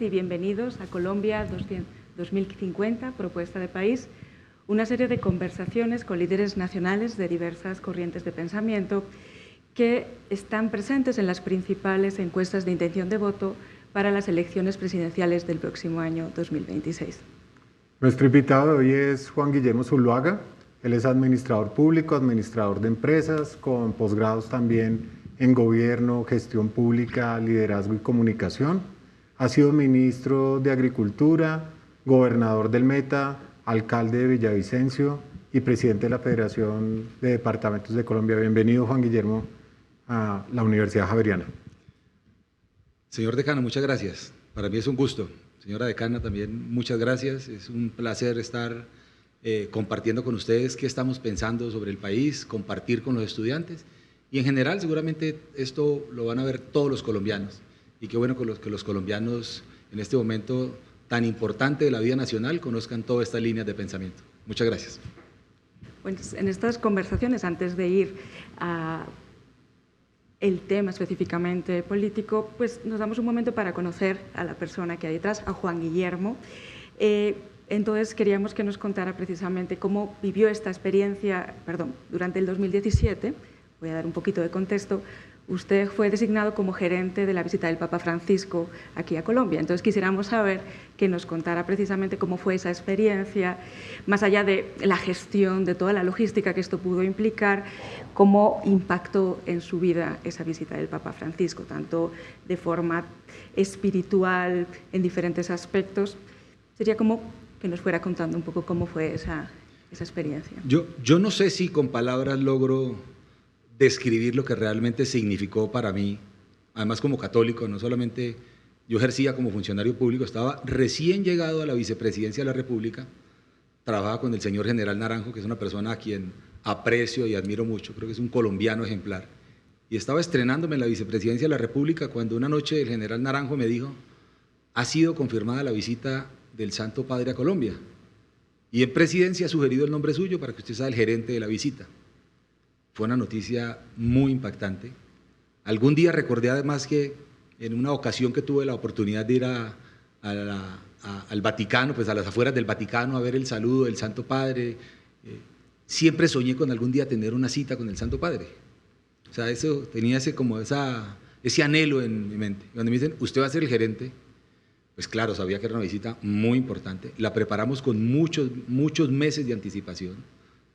y bienvenidos a Colombia 2050, propuesta de país, una serie de conversaciones con líderes nacionales de diversas corrientes de pensamiento que están presentes en las principales encuestas de intención de voto para las elecciones presidenciales del próximo año 2026. Nuestro invitado de hoy es Juan Guillermo Zuluaga. Él es administrador público, administrador de empresas, con posgrados también en gobierno, gestión pública, liderazgo y comunicación. Ha sido ministro de Agricultura, gobernador del Meta, alcalde de Villavicencio y presidente de la Federación de Departamentos de Colombia. Bienvenido, Juan Guillermo, a la Universidad Javeriana. Señor decano, muchas gracias. Para mí es un gusto. Señora decana, también muchas gracias. Es un placer estar compartiendo con ustedes qué estamos pensando sobre el país, compartir con los estudiantes y en general seguramente esto lo van a ver todos los colombianos y qué bueno que los colombianos en este momento tan importante de la vida nacional conozcan todas estas líneas de pensamiento. Muchas gracias. Bueno, en estas conversaciones, antes de ir a el tema específicamente político, pues nos damos un momento para conocer a la persona que hay detrás, a Juan Guillermo. Entonces queríamos que nos contara precisamente cómo vivió esta experiencia, durante el 2017, voy a dar un poquito de contexto. Usted fue designado como gerente de la visita del Papa Francisco aquí a Colombia. Entonces quisiéramos saber que nos contara precisamente cómo fue esa experiencia, más allá de la gestión, de toda la logística que esto pudo implicar, cómo impactó en su vida esa visita del Papa Francisco, tanto de forma espiritual, en diferentes aspectos. Sería como que nos fuera contando un poco cómo fue esa experiencia. Yo no sé si con palabras logro describir lo que realmente significó para mí, además como católico, no solamente yo ejercía como funcionario público, estaba recién llegado a la vicepresidencia de la República, trabajaba con el señor general Naranjo, que es una persona a quien aprecio y admiro mucho, creo que es un colombiano ejemplar, y estaba estrenándome en la vicepresidencia de la República cuando una noche el general Naranjo me dijo: ha sido confirmada la visita del Santo Padre a Colombia, y en presidencia ha sugerido el nombre suyo para que usted sea el gerente de la visita. Fue una noticia muy impactante. Algún día recordé además que en una ocasión que tuve la oportunidad de ir al Vaticano, pues a las afueras del Vaticano, a ver el saludo del Santo Padre, siempre soñé con algún día tener una cita con el Santo Padre. O sea, eso tenía ese anhelo en mi mente. Cuando me dicen, usted va a ser el gerente, pues claro, sabía que era una visita muy importante. La preparamos con muchos meses de anticipación,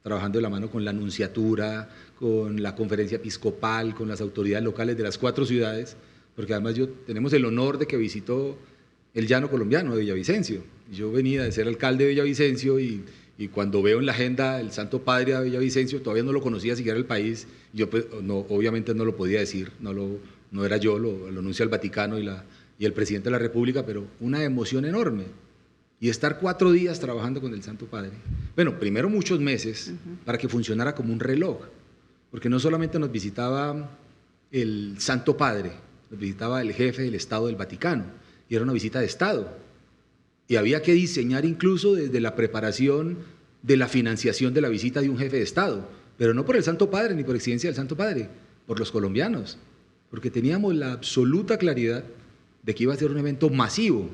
trabajando de la mano con la nunciatura, con la conferencia episcopal, con las autoridades locales de las 4 ciudades, porque además tenemos el honor de que visitó el llano colombiano de Villavicencio. Yo venía de ser alcalde de Villavicencio y cuando veo en la agenda el Santo Padre a Villavicencio, todavía no lo conocía siquiera el país, yo pues, obviamente no lo podía decir, no era yo, lo anuncia el Vaticano y el presidente de la República, pero una emoción enorme. Y estar 4 días trabajando con el Santo Padre. Bueno, primero muchos meses para que funcionara como un reloj, porque no solamente nos visitaba el Santo Padre, nos visitaba el jefe del Estado del Vaticano, y era una visita de Estado. Y había que diseñar incluso desde la preparación de la financiación de la visita de un jefe de Estado, pero no por el Santo Padre ni por exigencia del Santo Padre, por los colombianos, porque teníamos la absoluta claridad de que iba a ser un evento masivo,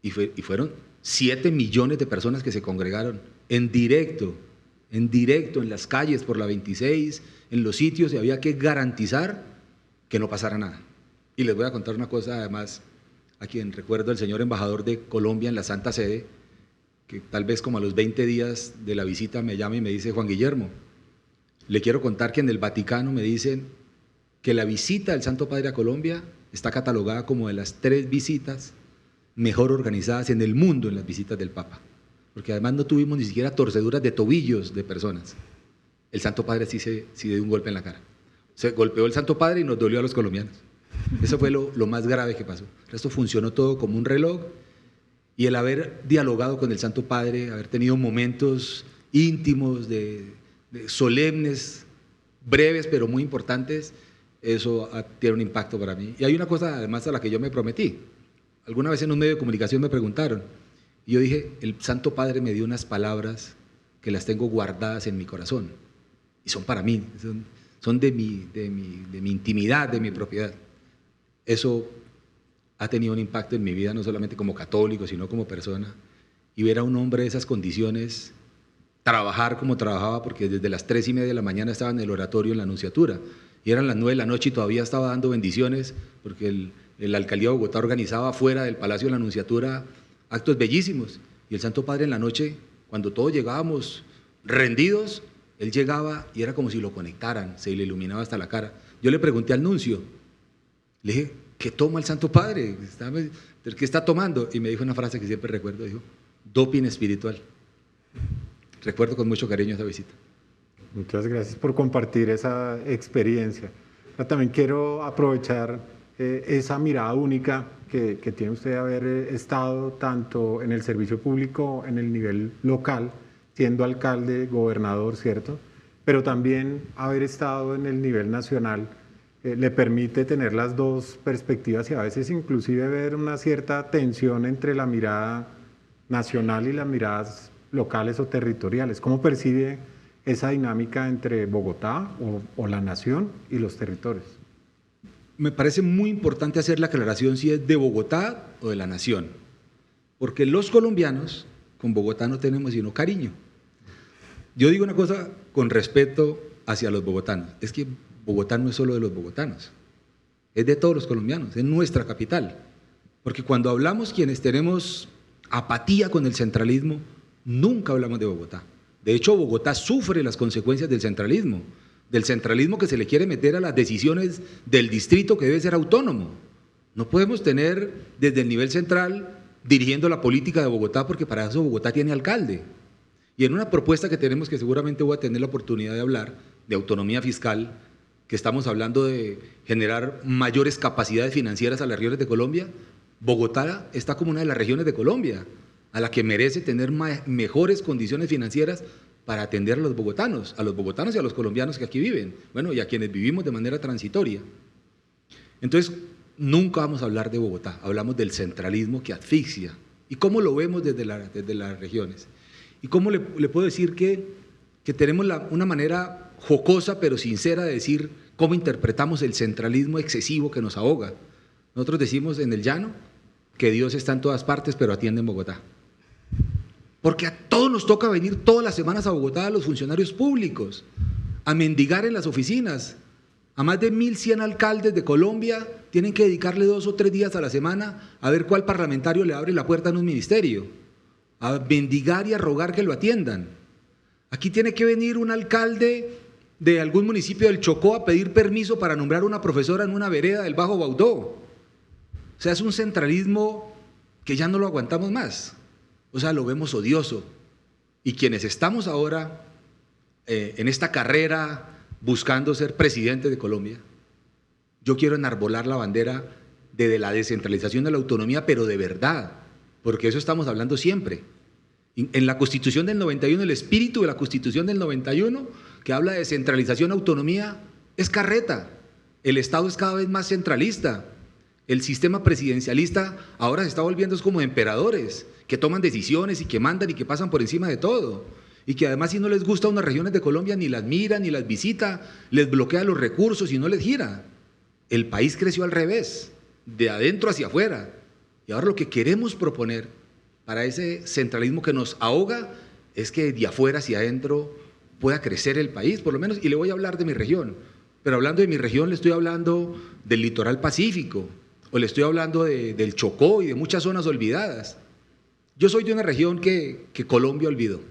y fueron 7 millones de personas que se congregaron en directo en las calles por la 26, en los sitios, y había que garantizar que no pasara nada. Y les voy a contar una cosa además, a quien recuerdo, el señor embajador de Colombia en la Santa Sede, que tal vez como a los 20 días de la visita me llama y me dice: Juan Guillermo, le quiero contar que en el Vaticano me dicen que la visita del Santo Padre a Colombia está catalogada como de las 3 visitas mejor organizadas en el mundo en las visitas del Papa, porque además no tuvimos ni siquiera torceduras de tobillos de personas. El Santo Padre sí dio un golpe en la cara. Se golpeó el Santo Padre y nos dolió a los colombianos. Eso fue lo más grave que pasó. El resto funcionó todo como un reloj, y el haber dialogado con el Santo Padre, haber tenido momentos íntimos, solemnes, breves pero muy importantes, eso tiene un impacto para mí. Y hay una cosa además a la que yo me prometí. Alguna vez en un medio de comunicación me preguntaron, y yo dije: el Santo Padre me dio unas palabras que las tengo guardadas en mi corazón, y son para mí, son de mi intimidad, de mi propiedad. Eso ha tenido un impacto en mi vida, no solamente como católico, sino como persona. Y ver a un hombre de esas condiciones trabajar como trabajaba, porque desde las 3:30 de la mañana estaba en el oratorio en la Nunciatura, y eran las 9 de la noche y todavía estaba dando bendiciones, porque la alcaldía de Bogotá organizaba fuera del Palacio de la Nunciatura actos bellísimos, y el Santo Padre en la noche, cuando todos llegábamos rendidos, él llegaba y era como si lo conectaran, se le iluminaba hasta la cara. Yo le pregunté al nuncio, le dije, ¿qué toma el Santo Padre? ¿Qué está tomando? Y me dijo una frase que siempre recuerdo, dijo, doping espiritual. Recuerdo con mucho cariño esa visita. Muchas gracias por compartir esa experiencia. Yo también quiero aprovechar esa mirada única que tiene usted de haber estado tanto en el servicio público, en el nivel local, siendo alcalde, gobernador, ¿cierto? Pero también haber estado en el nivel nacional le permite tener las dos perspectivas y a veces inclusive ver una cierta tensión entre la mirada nacional y las miradas locales o territoriales. ¿Cómo percibe esa dinámica entre Bogotá o la nación y los territorios? Me parece muy importante hacer la aclaración si es de Bogotá o de la nación, porque los colombianos con Bogotá no tenemos sino cariño. Yo digo una cosa con respeto hacia los bogotanos, es que Bogotá no es solo de los bogotanos, es de todos los colombianos, es nuestra capital, porque cuando hablamos quienes tenemos apatía con el centralismo, nunca hablamos de Bogotá. De hecho, Bogotá sufre las consecuencias del centralismo que se le quiere meter a las decisiones del distrito que debe ser autónomo. No podemos tener desde el nivel central dirigiendo la política de Bogotá, porque para eso Bogotá tiene alcalde. Y en una propuesta que tenemos, que seguramente voy a tener la oportunidad de hablar, de autonomía fiscal, que estamos hablando de generar mayores capacidades financieras a las regiones de Colombia, Bogotá está como una de las regiones de Colombia, a la que merece tener mejores condiciones financieras para atender a los bogotanos y a los colombianos que aquí viven, bueno, y a quienes vivimos de manera transitoria. Entonces, nunca vamos a hablar de Bogotá, hablamos del centralismo que asfixia. ¿Y cómo lo vemos desde las regiones? ¿Y cómo le puedo decir que tenemos una manera jocosa pero sincera de decir cómo interpretamos el centralismo excesivo que nos ahoga? Nosotros decimos en el llano que Dios está en todas partes, pero atiende en Bogotá. Porque a todos nos toca venir todas las semanas a Bogotá, a los funcionarios públicos, a mendigar en las oficinas. A más de 1.100 alcaldes de Colombia tienen que dedicarle 2 o 3 días a la semana a ver cuál parlamentario le abre la puerta en un ministerio, a mendigar y a rogar que lo atiendan. Aquí tiene que venir un alcalde de algún municipio del Chocó a pedir permiso para nombrar una profesora en una vereda del Bajo Baudó. O sea, es un centralismo que ya no lo aguantamos más. O sea, lo vemos odioso. Y quienes estamos ahora en esta carrera buscando ser presidente de Colombia, yo quiero enarbolar la bandera de la descentralización de la autonomía, pero de verdad, porque eso estamos hablando siempre. En la Constitución del 91, el espíritu de la Constitución del 91, que habla de descentralización, autonomía, es carreta. El Estado es cada vez más centralista. El sistema presidencialista ahora se está volviendo como emperadores, que toman decisiones y que mandan y que pasan por encima de todo. Y que además, si no les gusta unas regiones de Colombia, ni las mira, ni las visita, les bloquea los recursos y no les gira. El país creció al revés, de adentro hacia afuera. Y ahora lo que queremos proponer para ese centralismo que nos ahoga es que de afuera hacia adentro pueda crecer el país, por lo menos. Y le voy a hablar de mi región. Pero hablando de mi región, le estoy hablando del litoral pacífico, o le estoy hablando del Chocó y de muchas zonas olvidadas. Yo soy de una región que Colombia olvidó.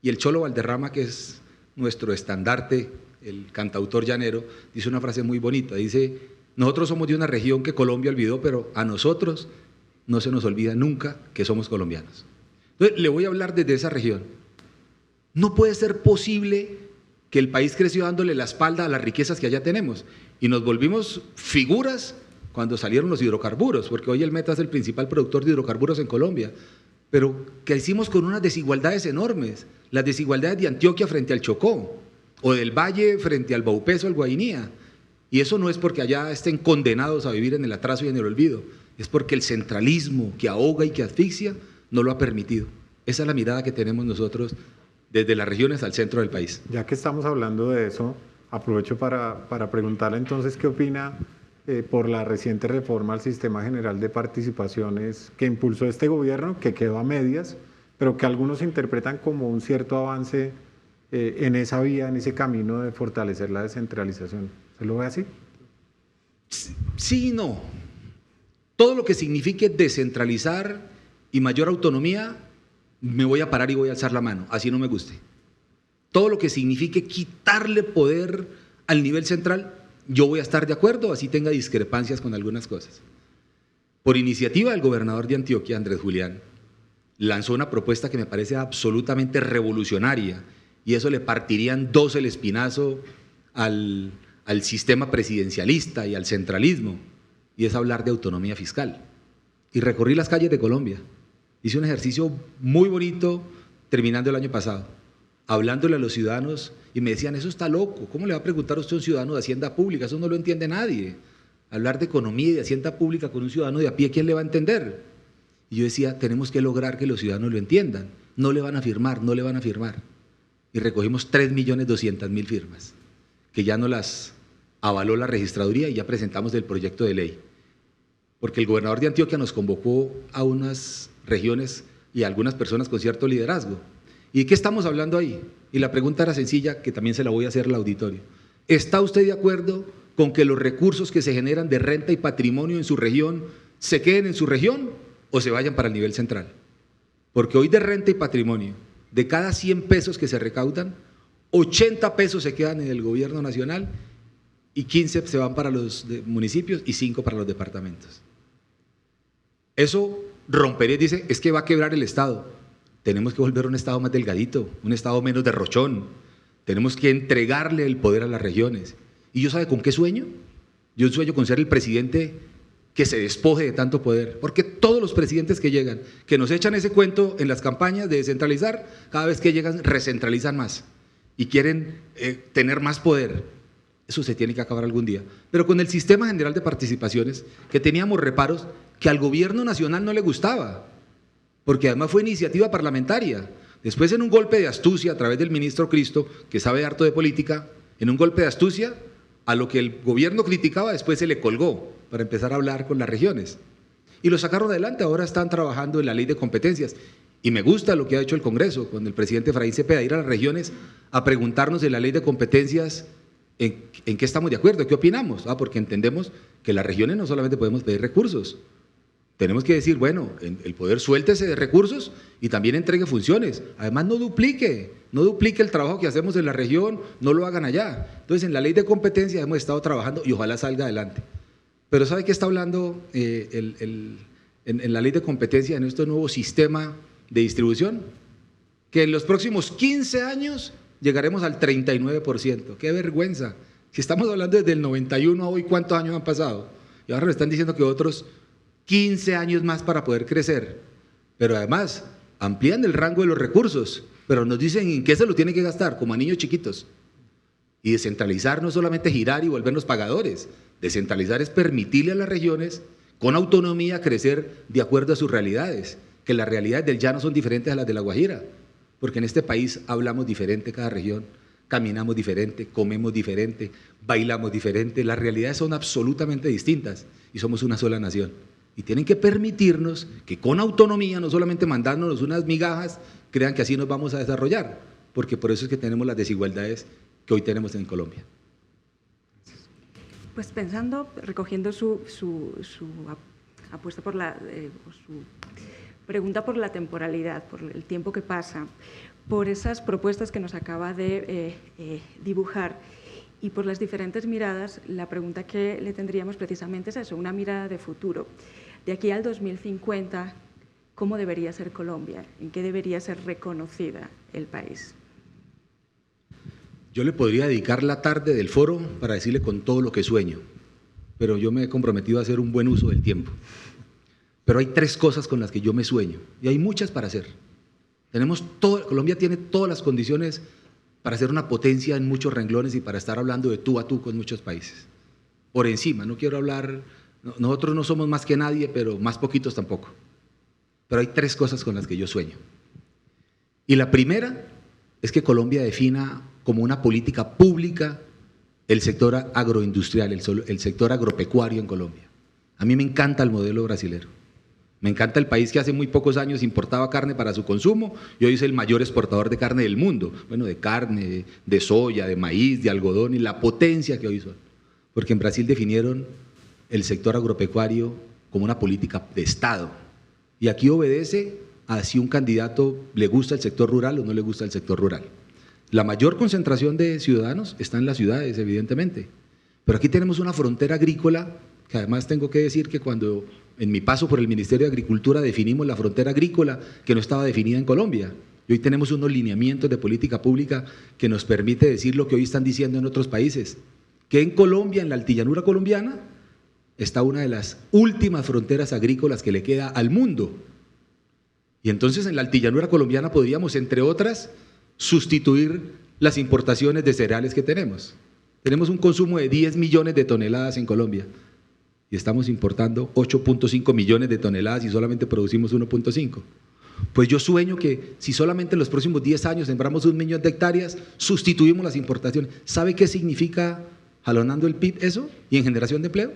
Y el Cholo Valderrama, que es nuestro estandarte, el cantautor llanero, dice una frase muy bonita. Dice, nosotros somos de una región que Colombia olvidó, pero a nosotros no se nos olvida nunca que somos colombianos. Entonces, le voy a hablar desde esa región. No puede ser posible que el país creció dándole la espalda a las riquezas que allá tenemos. Y nos volvimos figuras cuando salieron los hidrocarburos, porque hoy el Meta es el principal productor de hidrocarburos en Colombia. Pero que hicimos con unas desigualdades enormes, las desigualdades de Antioquia frente al Chocó, o del Valle frente al Baupeso, al Guainía. Y eso no es porque allá estén condenados a vivir en el atraso y en el olvido, es porque el centralismo que ahoga y que asfixia no lo ha permitido. Esa es la mirada que tenemos nosotros desde las regiones al centro del país. Ya que estamos hablando de eso, aprovecho para preguntarle entonces qué opina por la reciente reforma al Sistema General de Participaciones que impulsó este gobierno, que quedó a medias, pero que algunos interpretan como un cierto avance en esa vía, en ese camino de fortalecer la descentralización. ¿Se lo ve así? Sí y no. Todo lo que signifique descentralizar y mayor autonomía, me voy a parar y voy a alzar la mano, así no me guste. Todo lo que signifique quitarle poder al nivel central, yo voy a estar de acuerdo, así tenga discrepancias con algunas cosas. Por iniciativa del gobernador de Antioquia, Andrés Julián, lanzó una propuesta que me parece absolutamente revolucionaria, y eso le partiría en dos el espinazo al sistema presidencialista y al centralismo, y es hablar de autonomía fiscal. Y recorrí las calles de Colombia, hice un ejercicio muy bonito terminando el año pasado, hablándole a los ciudadanos, y me decían, eso está loco, ¿cómo le va a preguntar a usted a un ciudadano de Hacienda Pública? Eso no lo entiende nadie. Hablar de economía y de Hacienda Pública con un ciudadano de a pie, ¿quién le va a entender? Y yo decía, tenemos que lograr que los ciudadanos lo entiendan, no le van a firmar, no le van a firmar. Y recogimos 3.200.000 firmas, que ya no las avaló la registraduría y ya presentamos el proyecto de ley. Porque el gobernador de Antioquia nos convocó a unas regiones y a algunas personas con cierto liderazgo. ¿Y de qué estamos hablando ahí? Y la pregunta era sencilla, que también se la voy a hacer al auditorio. ¿Está usted de acuerdo con que los recursos que se generan de renta y patrimonio en su región se queden en su región o se vayan para el nivel central? Porque hoy de renta y patrimonio, de cada 100 pesos que se recaudan, 80 pesos se quedan en el gobierno nacional y 15 se van para los municipios y 5 para los departamentos. Eso rompería, dice, es que va a quebrar el Estado. Tenemos que volver a un Estado más delgadito, un Estado menos derrochón. Tenemos que entregarle el poder a las regiones. ¿Y yo sabe con qué sueño? Yo sueño con ser el presidente que se despoje de tanto poder, porque todos los presidentes que llegan, que nos echan ese cuento en las campañas de descentralizar, cada vez que llegan recentralizan más y quieren tener más poder. Eso se tiene que acabar algún día. Pero con el Sistema General de Participaciones, que teníamos reparos que al gobierno nacional no le gustaba, porque además fue iniciativa parlamentaria. Después, en un golpe de astucia a través del ministro Cristo, que sabe harto de política, en un golpe de astucia, a lo que el gobierno criticaba, después se le colgó para empezar a hablar con las regiones. Y lo sacaron adelante, ahora están trabajando en la ley de competencias. Y me gusta lo que ha hecho el Congreso, con el presidente Efraín Cepeda, ir a las regiones a preguntarnos en la ley de competencias en qué estamos de acuerdo, qué opinamos. Porque entendemos que las regiones no solamente podemos pedir recursos, tenemos que decir, bueno, el poder suéltese de recursos y también entregue funciones. Además, no duplique el trabajo que hacemos en la región, no lo hagan allá. Entonces, en la ley de competencia hemos estado trabajando y ojalá salga adelante. Pero ¿sabe qué está hablando en la ley de competencia, en este nuevo sistema de distribución? Que en los próximos 15 años llegaremos al 39%. ¡Qué vergüenza! Si estamos hablando desde el 91 a hoy, ¿cuántos años han pasado? Y ahora nos están diciendo que otros 15 años más para poder crecer, pero además amplían el rango de los recursos, pero nos dicen en qué se lo tienen que gastar, como a niños chiquitos. Y descentralizar no es solamente girar y volvernos pagadores, descentralizar es permitirle a las regiones con autonomía crecer de acuerdo a sus realidades, que las realidades del llano son diferentes a las de La Guajira, porque en este país hablamos diferente cada región, caminamos diferente, comemos diferente, bailamos diferente, las realidades son absolutamente distintas y somos una sola nación. Y tienen que permitirnos que con autonomía, no solamente mandándonos unas migajas, crean que así nos vamos a desarrollar, porque por eso es que tenemos las desigualdades que hoy tenemos en Colombia. Pues pensando, recogiendo su apuesta por su pregunta por la temporalidad, por el tiempo que pasa, por esas propuestas que nos acaba de dibujar y por las diferentes miradas, la pregunta que le tendríamos precisamente es eso, una mirada de futuro. De aquí al 2050, ¿cómo debería ser Colombia? ¿En qué debería ser reconocida el país? Yo le podría dedicar la tarde del foro para decirle con todo lo que sueño, pero yo me he comprometido a hacer un buen uso del tiempo. Pero hay 3 cosas con las que yo me sueño, y hay muchas para hacer. Colombia tiene todas las condiciones para ser una potencia en muchos renglones y para estar hablando de tú a tú con muchos países. Por encima, no quiero hablar, nosotros no somos más que nadie, pero más poquitos tampoco. Pero hay 3 cosas con las que yo sueño. Y la primera es que Colombia defina como una política pública el sector agroindustrial, el sector agropecuario en Colombia. A mí me encanta el modelo brasilero. Me encanta el país que hace muy pocos años importaba carne para su consumo y hoy es el mayor exportador de carne del mundo. Bueno, de carne, de soya, de maíz, de algodón y la potencia que hoy son. Porque en Brasil definieron el sector agropecuario como una política de Estado. Y aquí obedece a si un candidato le gusta el sector rural o no le gusta el sector rural. La mayor concentración de ciudadanos está en las ciudades, evidentemente. Pero aquí tenemos una frontera agrícola que además tengo que decir que cuando en mi paso por el Ministerio de Agricultura definimos la frontera agrícola que no estaba definida en Colombia. Y hoy tenemos unos lineamientos de política pública que nos permite decir lo que hoy están diciendo en otros países, que en Colombia, en la altillanura colombiana, está una de las últimas fronteras agrícolas que le queda al mundo. Y entonces en la altillanura colombiana podríamos, entre otras, sustituir las importaciones de cereales que tenemos. Tenemos un consumo de 10 millones de toneladas en Colombia y estamos importando 8.5 millones de toneladas y solamente producimos 1.5. Pues yo sueño que si solamente en los próximos 10 años sembramos 1 millón de hectáreas, sustituimos las importaciones. ¿Sabe qué significa jalonando el PIB eso y en generación de empleo?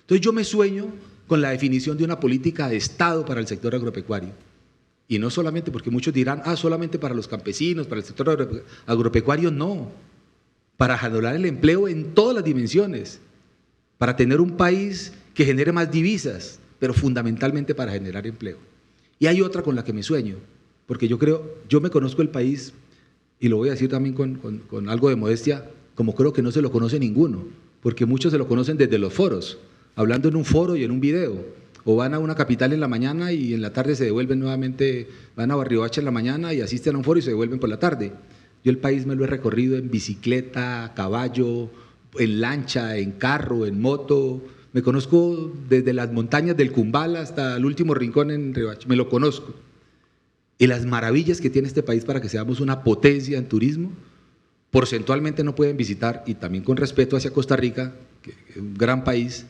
Entonces yo me sueño con la definición de una política de Estado para el sector agropecuario. Y no solamente, porque muchos dirán, solamente para los campesinos, para el sector agropecuario, no. Para jalonar el empleo en todas las dimensiones, para tener un país que genere más divisas, pero fundamentalmente para generar empleo. Y hay otra con la que me sueño, porque yo me conozco el país, y lo voy a decir también con algo de modestia, como creo que no se lo conoce ninguno, porque muchos se lo conocen desde los foros, hablando en un foro y en un video. O van a una capital en la mañana y en la tarde se devuelven nuevamente, van a Barriohacha en la mañana y asisten a un foro y se devuelven por la tarde. Yo el país me lo he recorrido en bicicleta, a caballo, en lancha, en carro, en moto. Me conozco desde las montañas del Cumbal hasta el último rincón en Riohacha, me lo conozco. Y las maravillas que tiene este país para que seamos una potencia en turismo, porcentualmente no pueden visitar, y también con respeto hacia Costa Rica, que es un gran país,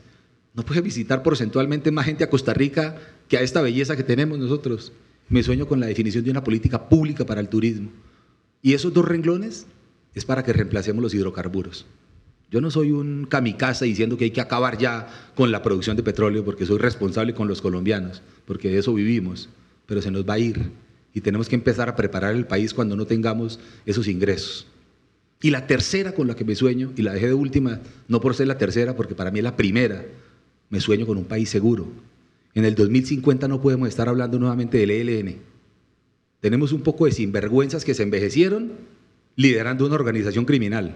no puede visitar porcentualmente más gente a Costa Rica que a esta belleza que tenemos nosotros. Me sueño con la definición de una política pública para el turismo. Y esos 2 renglones es para que reemplacemos los hidrocarburos. Yo no soy un kamikaze diciendo que hay que acabar ya con la producción de petróleo porque soy responsable con los colombianos, porque de eso vivimos, pero se nos va a ir y tenemos que empezar a preparar el país cuando no tengamos esos ingresos. Y la tercera con la que me sueño, y la dejé de última, no por ser la tercera, porque para mí es la primera, me sueño con un país seguro. En el 2050 no podemos estar hablando nuevamente del ELN. Tenemos un poco de sinvergüenzas que se envejecieron liderando una organización criminal,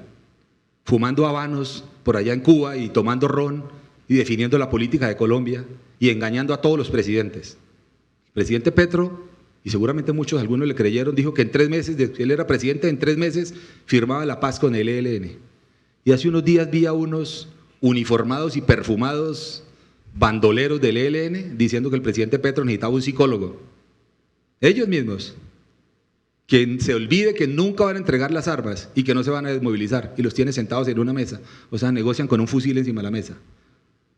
fumando habanos por allá en Cuba y tomando ron y definiendo la política de Colombia y engañando a todos los presidentes. El presidente Petro, y seguramente algunos le creyeron, dijo que en 3 meses, él era presidente, en 3 meses firmaba la paz con el ELN. Y hace unos días vi a unos uniformados y perfumados bandoleros del ELN diciendo que el presidente Petro necesitaba un psicólogo. Ellos mismos. Que se olvide que nunca van a entregar las armas y que no se van a desmovilizar y los tiene sentados en una mesa. O sea, negocian con un fusil encima de la mesa.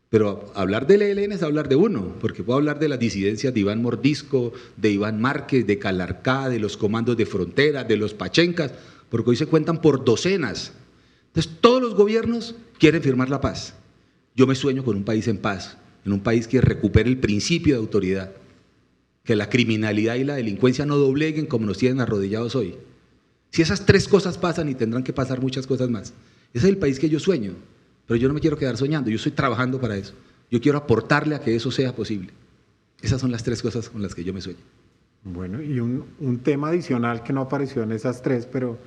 Pero hablar del ELN es hablar de uno, porque puedo hablar de las disidencias de Iván Mordisco, de Iván Márquez, de Calarcá, de los comandos de frontera, de los pachencas, porque hoy se cuentan por docenas. Entonces, todos los gobiernos quieren firmar la paz. Yo me sueño con un país en paz, en un país que recupere el principio de autoridad, que la criminalidad y la delincuencia no dobleguen como nos tienen arrodillados hoy. Si esas 3 cosas pasan, y tendrán que pasar muchas cosas más, ese es el país que yo sueño, pero yo no me quiero quedar soñando, yo estoy trabajando para eso. Yo quiero aportarle a que eso sea posible. Esas son las 3 cosas con las que yo me sueño. Bueno, y un tema adicional que no apareció en esas 3, pero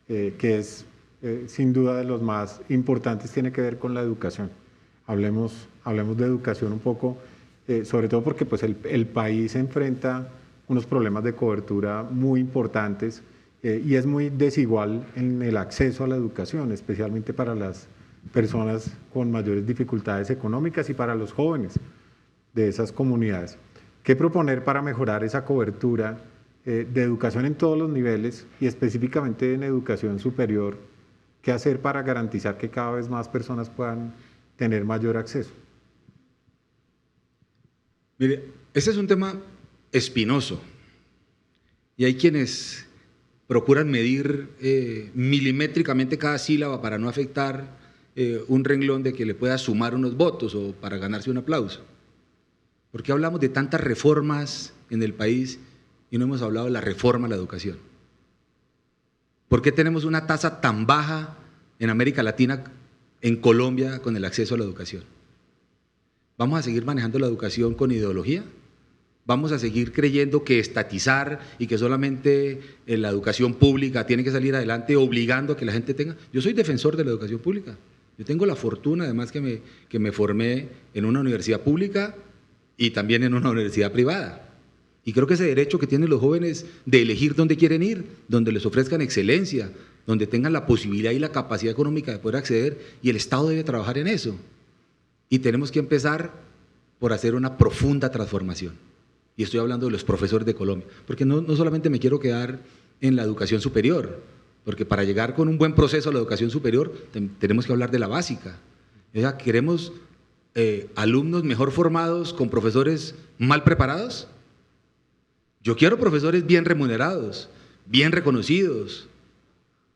que es sin duda de los más importantes, tiene que ver con la educación. Hablemos de educación un poco, sobre todo porque pues, el país enfrenta unos problemas de cobertura muy importantes y es muy desigual en el acceso a la educación, especialmente para las personas con mayores dificultades económicas y para los jóvenes de esas comunidades. ¿Qué proponer para mejorar esa cobertura de educación en todos los niveles y específicamente en educación superior? ¿Qué hacer para garantizar que cada vez más personas puedan tener mayor acceso? Mire, ese es un tema espinoso y hay quienes procuran medir milimétricamente cada sílaba para no afectar un renglón de que le pueda sumar unos votos o para ganarse un aplauso. ¿Por qué hablamos de tantas reformas en el país y no hemos hablado de la reforma a la educación? ¿Por qué tenemos una tasa tan baja en América Latina, en Colombia, con el acceso a la educación? ¿Vamos a seguir manejando la educación con ideología? ¿Vamos a seguir creyendo que estatizar y que solamente la educación pública tiene que salir adelante obligando a que la gente tenga? Yo soy defensor de la educación pública. Yo tengo la fortuna, además, que me formé en una universidad pública y también en una universidad privada. Y creo que ese derecho que tienen los jóvenes de elegir dónde quieren ir, donde les ofrezcan excelencia, donde tengan la posibilidad y la capacidad económica de poder acceder, y el Estado debe trabajar en eso. Y tenemos que empezar por hacer una profunda transformación. Y estoy hablando de los profesores de Colombia, porque no solamente me quiero quedar en la educación superior, porque para llegar con un buen proceso a la educación superior tenemos que hablar de la básica. O sea, ¿queremos alumnos mejor formados con profesores mal preparados? Yo quiero profesores bien remunerados, bien reconocidos,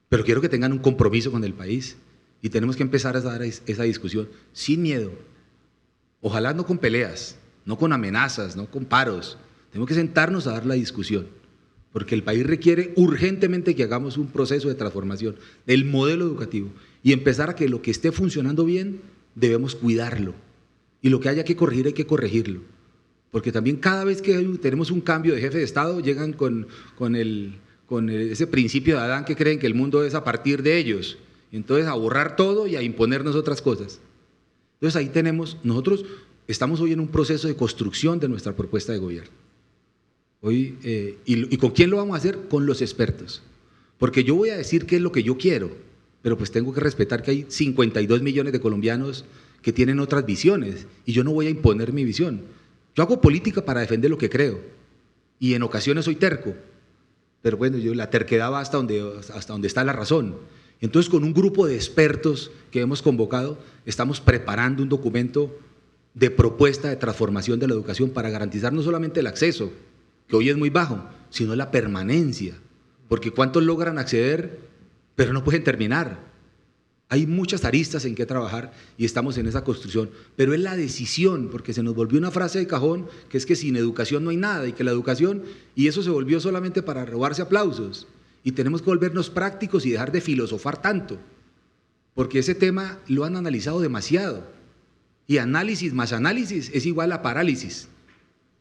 pero quiero que tengan un compromiso con el país, y tenemos que empezar a dar esa discusión sin miedo, ojalá no con peleas, no con amenazas, no con paros. Tenemos que sentarnos a dar la discusión, porque el país requiere urgentemente que hagamos un proceso de transformación del modelo educativo y empezar a que lo que esté funcionando bien debemos cuidarlo, y lo que haya que corregir hay que corregirlo, porque también cada vez que tenemos un cambio de jefe de Estado llegan con ese principio de Adán, que creen que el mundo es a partir de ellos, y entonces a borrar todo y a imponernos otras cosas. Entonces ahí tenemos, nosotros estamos hoy en un proceso de construcción de nuestra propuesta de gobierno. Hoy, ¿y con quién lo vamos a hacer? Con los expertos. Porque yo voy a decir qué es lo que yo quiero, pero pues tengo que respetar que hay 52 millones de colombianos que tienen otras visiones, y yo no voy a imponer mi visión. Yo hago política para defender lo que creo, y en ocasiones soy terco, pero bueno, la terquedad va hasta donde está la razón. Entonces, con un grupo de expertos que hemos convocado, estamos preparando un documento de propuesta de transformación de la educación para garantizar no solamente el acceso, que hoy es muy bajo, sino la permanencia, porque ¿cuántos logran acceder, pero no pueden terminar? Hay muchas aristas en que trabajar y estamos en esa construcción, pero es la decisión, porque se nos volvió una frase de cajón, que es que sin educación no hay nada, y que la educación, y eso se volvió solamente para robarse aplausos, y tenemos que volvernos prácticos y dejar de filosofar tanto, porque ese tema lo han analizado demasiado, y análisis más análisis es igual a parálisis,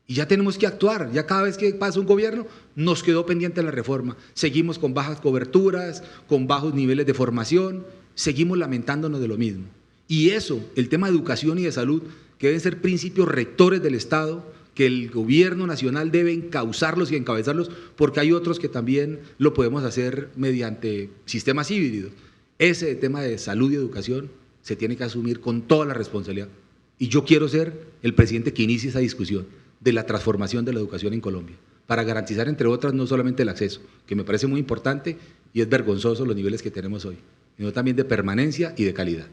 y ya tenemos que actuar. Ya cada vez que pasa un gobierno nos quedó pendiente la reforma, seguimos con bajas coberturas, con bajos niveles de formación, seguimos lamentándonos de lo mismo. Y eso, el tema de educación y de salud, que deben ser principios rectores del Estado, que el gobierno nacional debe encauzarlos y encabezarlos, porque hay otros que también lo podemos hacer mediante sistemas híbridos. Ese tema de salud y educación se tiene que asumir con toda la responsabilidad. Y yo quiero ser el presidente que inicie esa discusión de la transformación de la educación en Colombia, para garantizar, entre otras, no solamente el acceso, que me parece muy importante y es vergonzoso los niveles que tenemos hoy, sino también de permanencia y de calidad.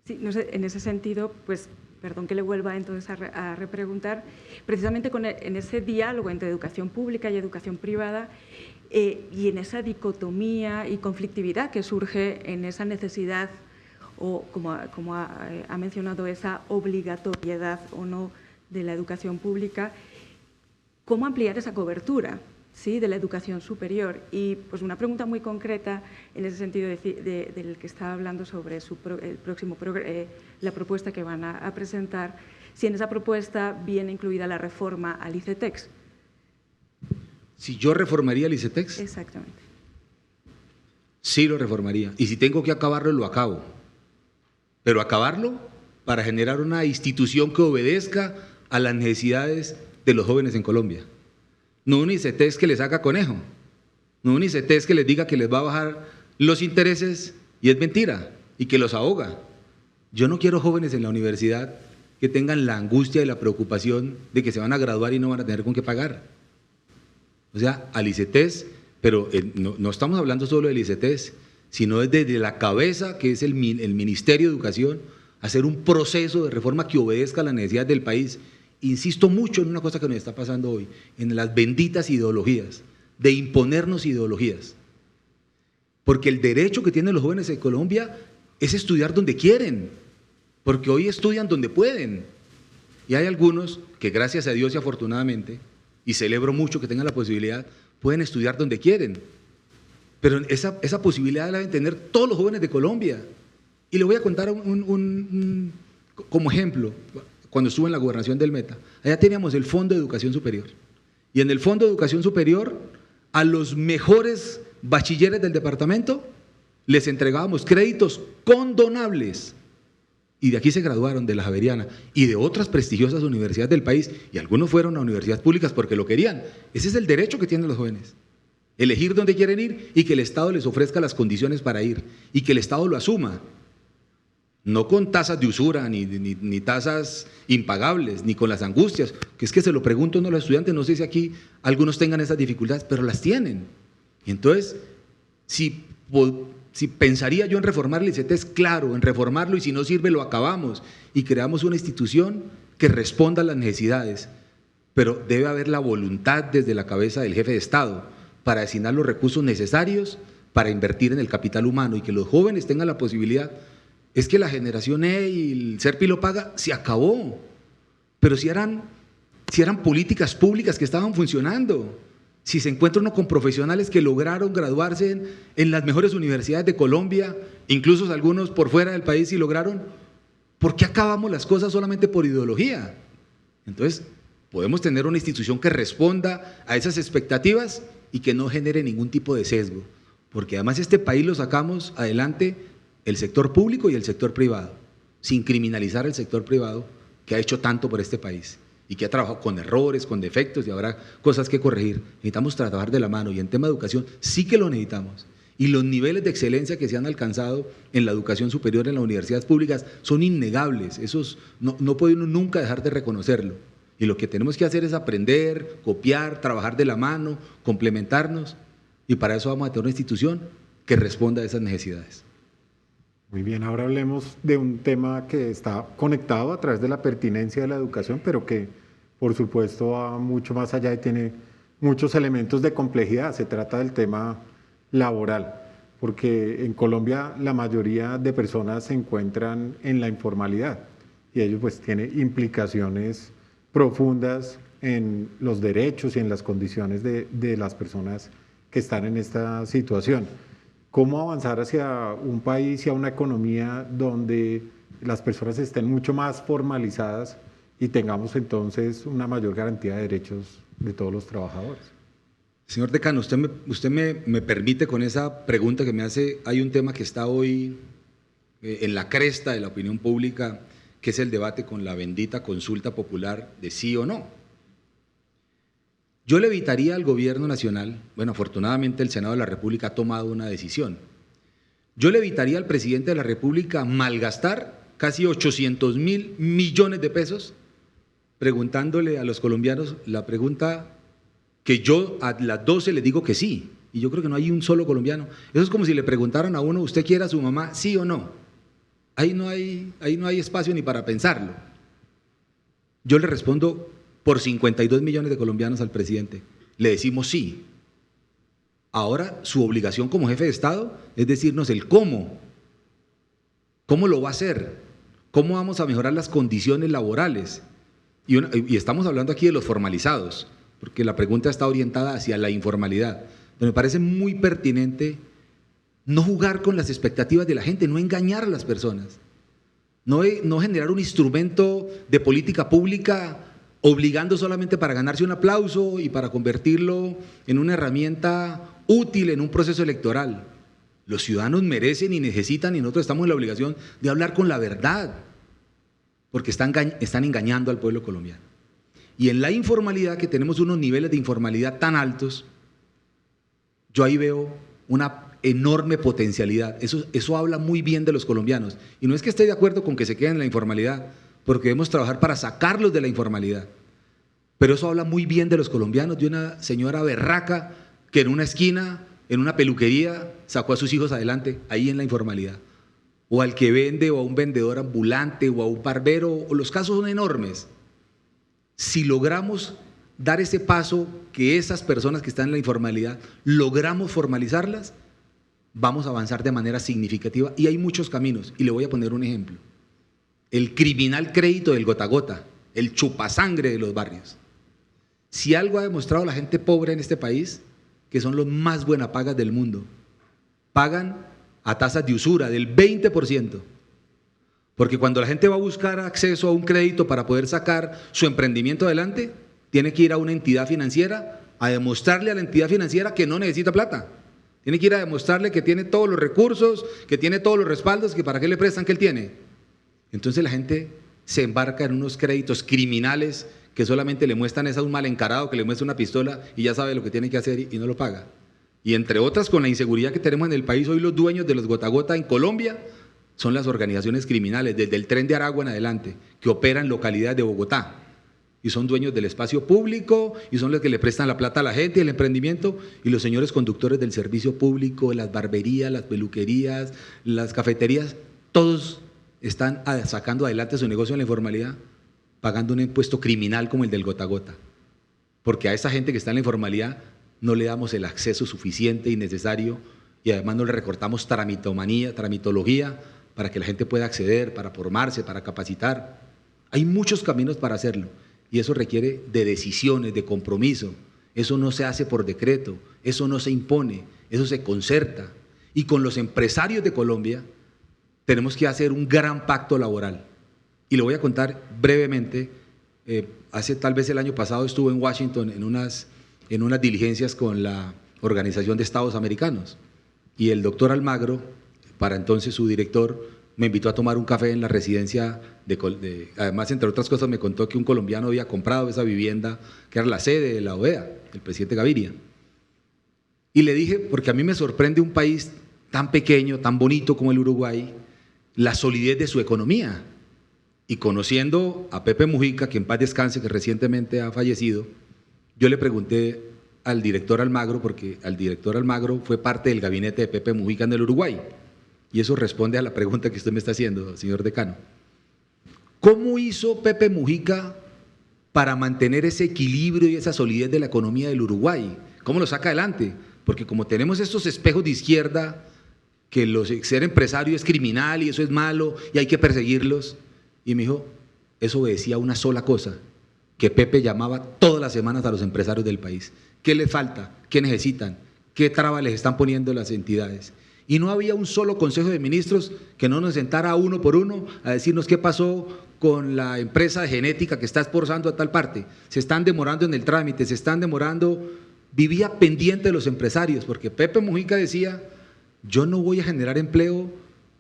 Sí, no sé, en ese sentido, pues, perdón que le vuelva entonces a repreguntar, precisamente en ese diálogo entre educación pública y educación privada, y en esa dicotomía y conflictividad que surge en esa necesidad, o como ha mencionado, esa obligatoriedad o no de la educación pública, ¿cómo ampliar esa cobertura, ¿sí?, de la educación superior? Y pues una pregunta muy concreta en ese sentido del que estaba hablando sobre la propuesta que van a presentar, si en esa propuesta viene incluida la reforma al ICETEX. Si yo reformaría el ICETEX. Exactamente. Sí lo reformaría, y si tengo que acabarlo, lo acabo, pero acabarlo para generar una institución que obedezca a las necesidades de los jóvenes en Colombia. No un ICETEX que les haga conejo, no un ICETEX que les diga que les va a bajar los intereses y es mentira, y que los ahoga. Yo no quiero jóvenes en la universidad que tengan la angustia y la preocupación de que se van a graduar y no van a tener con qué pagar. O sea, al ICETEX, pero no estamos hablando solo del ICETEX, sino desde la cabeza, que es el Ministerio de Educación, hacer un proceso de reforma que obedezca a las necesidades del país. Insisto mucho en una cosa que nos está pasando hoy, en las benditas ideologías, de imponernos ideologías. Porque el derecho que tienen los jóvenes en Colombia es estudiar donde quieren, porque hoy estudian donde pueden. Y hay algunos que, gracias a Dios y afortunadamente, y celebro mucho que tengan la posibilidad, pueden estudiar donde quieren. Pero esa posibilidad la deben tener todos los jóvenes de Colombia. Y le voy a contar como ejemplo, cuando estuve en la gobernación del Meta, allá teníamos el Fondo de Educación Superior. Y en el Fondo de Educación Superior, a los mejores bachilleres del departamento, les entregábamos créditos condonables. Y de aquí se graduaron, de la Javeriana y de otras prestigiosas universidades del país, y algunos fueron a universidades públicas porque lo querían. Ese es el derecho que tienen los jóvenes, elegir dónde quieren ir y que el Estado les ofrezca las condiciones para ir y que el Estado lo asuma, no con tasas de usura, ni tasas impagables, ni con las angustias, que es que se lo pregunto a los estudiantes, no sé si aquí algunos tengan esas dificultades, pero las tienen. Y entonces, si pensaría yo en reformar el ICETEX, claro, en reformarlo, y si no sirve lo acabamos y creamos una institución que responda a las necesidades, pero debe haber la voluntad desde la cabeza del jefe de Estado para designar los recursos necesarios para invertir en el capital humano y que los jóvenes tengan la posibilidad. Es que la generación E y el SERPI lo paga, se acabó, pero si eran políticas públicas que estaban funcionando. Si se encuentra uno con profesionales que lograron graduarse en las mejores universidades de Colombia, incluso algunos por fuera del país y lograron, ¿por qué acabamos las cosas solamente por ideología? Entonces, podemos tener una institución que responda a esas expectativas y que no genere ningún tipo de sesgo, porque además este país lo sacamos adelante el sector público y el sector privado, sin criminalizar el sector privado que ha hecho tanto por este país y que ha trabajado con errores, con defectos y habrá cosas que corregir. Necesitamos trabajar de la mano y en tema de educación sí que lo necesitamos. Y los niveles de excelencia que se han alcanzado en la educación superior en las universidades públicas son innegables. Esos no puede uno nunca dejar de reconocerlo. Y lo que tenemos que hacer es aprender, copiar, trabajar de la mano, complementarnos, y para eso vamos a tener una institución que responda a esas necesidades. Muy bien, ahora hablemos de un tema que está conectado a través de la pertinencia de la educación, pero que por supuesto va mucho más allá y tiene muchos elementos de complejidad. Se trata del tema laboral, porque en Colombia la mayoría de personas se encuentran en la informalidad y ello pues tiene implicaciones profundas en los derechos y en las condiciones de las personas que están en esta situación. ¿Cómo avanzar hacia un país y a una economía donde las personas estén mucho más formalizadas y tengamos entonces una mayor garantía de derechos de todos los trabajadores? Señor decano, usted me permite con esa pregunta que me hace. Hay un tema que está hoy en la cresta de la opinión pública, que es el debate con la bendita consulta popular de sí o no. Yo le evitaría al gobierno nacional, bueno, afortunadamente el Senado de la República ha tomado una decisión, yo le evitaría al presidente de la República malgastar casi 800.000 millones de pesos preguntándole a los colombianos la pregunta que yo a las 12 le digo que sí, y yo creo que no hay un solo colombiano. Eso es como si le preguntaran a uno, ¿usted quiere a su mamá, sí o no? Ahí no hay espacio ni para pensarlo. Yo le respondo por 52 millones de colombianos al presidente, le decimos sí. Ahora su obligación como jefe de Estado es decirnos el cómo lo va a hacer, cómo vamos a mejorar las condiciones laborales. Y estamos hablando aquí de los formalizados, porque la pregunta está orientada hacia la informalidad. Pero me parece muy pertinente no jugar con las expectativas de la gente, no engañar a las personas, no generar un instrumento de política pública obligando solamente para ganarse un aplauso y para convertirlo en una herramienta útil en un proceso electoral. Los ciudadanos merecen y necesitan, y nosotros estamos en la obligación de hablar con la verdad, porque están engañando al pueblo colombiano. Y en la informalidad, que tenemos unos niveles de informalidad tan altos, yo ahí veo una enorme potencialidad. Eso habla muy bien de los colombianos. Y no es que esté de acuerdo con que se queden en la informalidad, porque debemos trabajar para sacarlos de la informalidad. Pero eso habla muy bien de los colombianos, de una señora berraca que en una esquina, en una peluquería, sacó a sus hijos adelante, ahí en la informalidad. O al que vende, o a un vendedor ambulante, o a un barbero, o los casos son enormes. Si logramos dar ese paso, que esas personas que están en la informalidad, logramos formalizarlas, vamos a avanzar de manera significativa y hay muchos caminos. Y le voy a poner un ejemplo. El criminal crédito del gota a gota, el chupasangre de los barrios. Si algo ha demostrado la gente pobre en este país, que son los más buenapagas del mundo, pagan a tasas de usura del 20%. Porque cuando la gente va a buscar acceso a un crédito para poder sacar su emprendimiento adelante, tiene que ir a una entidad financiera a demostrarle a la entidad financiera que no necesita plata. Tiene que ir a demostrarle que tiene todos los recursos, que tiene todos los respaldos, que para qué le prestan que él tiene. Entonces la gente se embarca en unos créditos criminales que solamente le muestran es a un mal encarado que le muestra una pistola y ya sabe lo que tiene que hacer y no lo paga. Y entre otras, con la inseguridad que tenemos en el país, hoy los dueños de los gota a gota en Colombia son las organizaciones criminales, desde el Tren de Aragua en adelante, que operan en localidades de Bogotá. Y son dueños del espacio público, y son los que le prestan la plata a la gente, el emprendimiento, y los señores conductores del servicio público, las barberías, las peluquerías, las cafeterías, todos están sacando adelante su negocio en la informalidad, pagando un impuesto criminal como el del gota a gota. Porque a esa gente que está en la informalidad no le damos el acceso suficiente y necesario, y además no le recortamos tramitología, para que la gente pueda acceder, para formarse, para capacitar. Hay muchos caminos para hacerlo y eso requiere de decisiones, de compromiso. Eso no se hace por decreto, eso no se impone, eso se concerta. Y con los empresarios de Colombia tenemos que hacer un gran pacto laboral. Y lo voy a contar brevemente. Hace tal vez el año pasado estuve en Washington en unas diligencias con la Organización de Estados Americanos y el doctor Almagro, para entonces su director, me invitó a tomar un café en la residencia además, entre otras cosas, me contó que un colombiano había comprado esa vivienda, que era la sede de la OEA, el presidente Gaviria. Y le dije, porque a mí me sorprende un país tan pequeño, tan bonito como el Uruguay, la solidez de su economía. Y conociendo a Pepe Mujica, que en paz descanse, que recientemente ha fallecido, yo le pregunté al director Almagro, porque al director Almagro fue parte del gabinete de Pepe Mujica en el Uruguay. Y eso responde a la pregunta que usted me está haciendo, señor decano. ¿Cómo hizo Pepe Mujica para mantener ese equilibrio y esa solidez de la economía del Uruguay? ¿Cómo lo saca adelante? Porque como tenemos estos espejos de izquierda, que ser empresario es criminal y eso es malo y hay que perseguirlos, y me dijo, eso obedecía a una sola cosa, que Pepe llamaba todas las semanas a los empresarios del país. ¿Qué les falta? ¿Qué necesitan? ¿Qué trabas les están poniendo las entidades? Y no había un solo consejo de ministros que no nos sentara uno por uno a decirnos qué pasó con la empresa de genética que está exportando a tal parte. Se están demorando en el trámite, se están demorando. Vivía pendiente de los empresarios, porque Pepe Mujica decía, yo no voy a generar empleo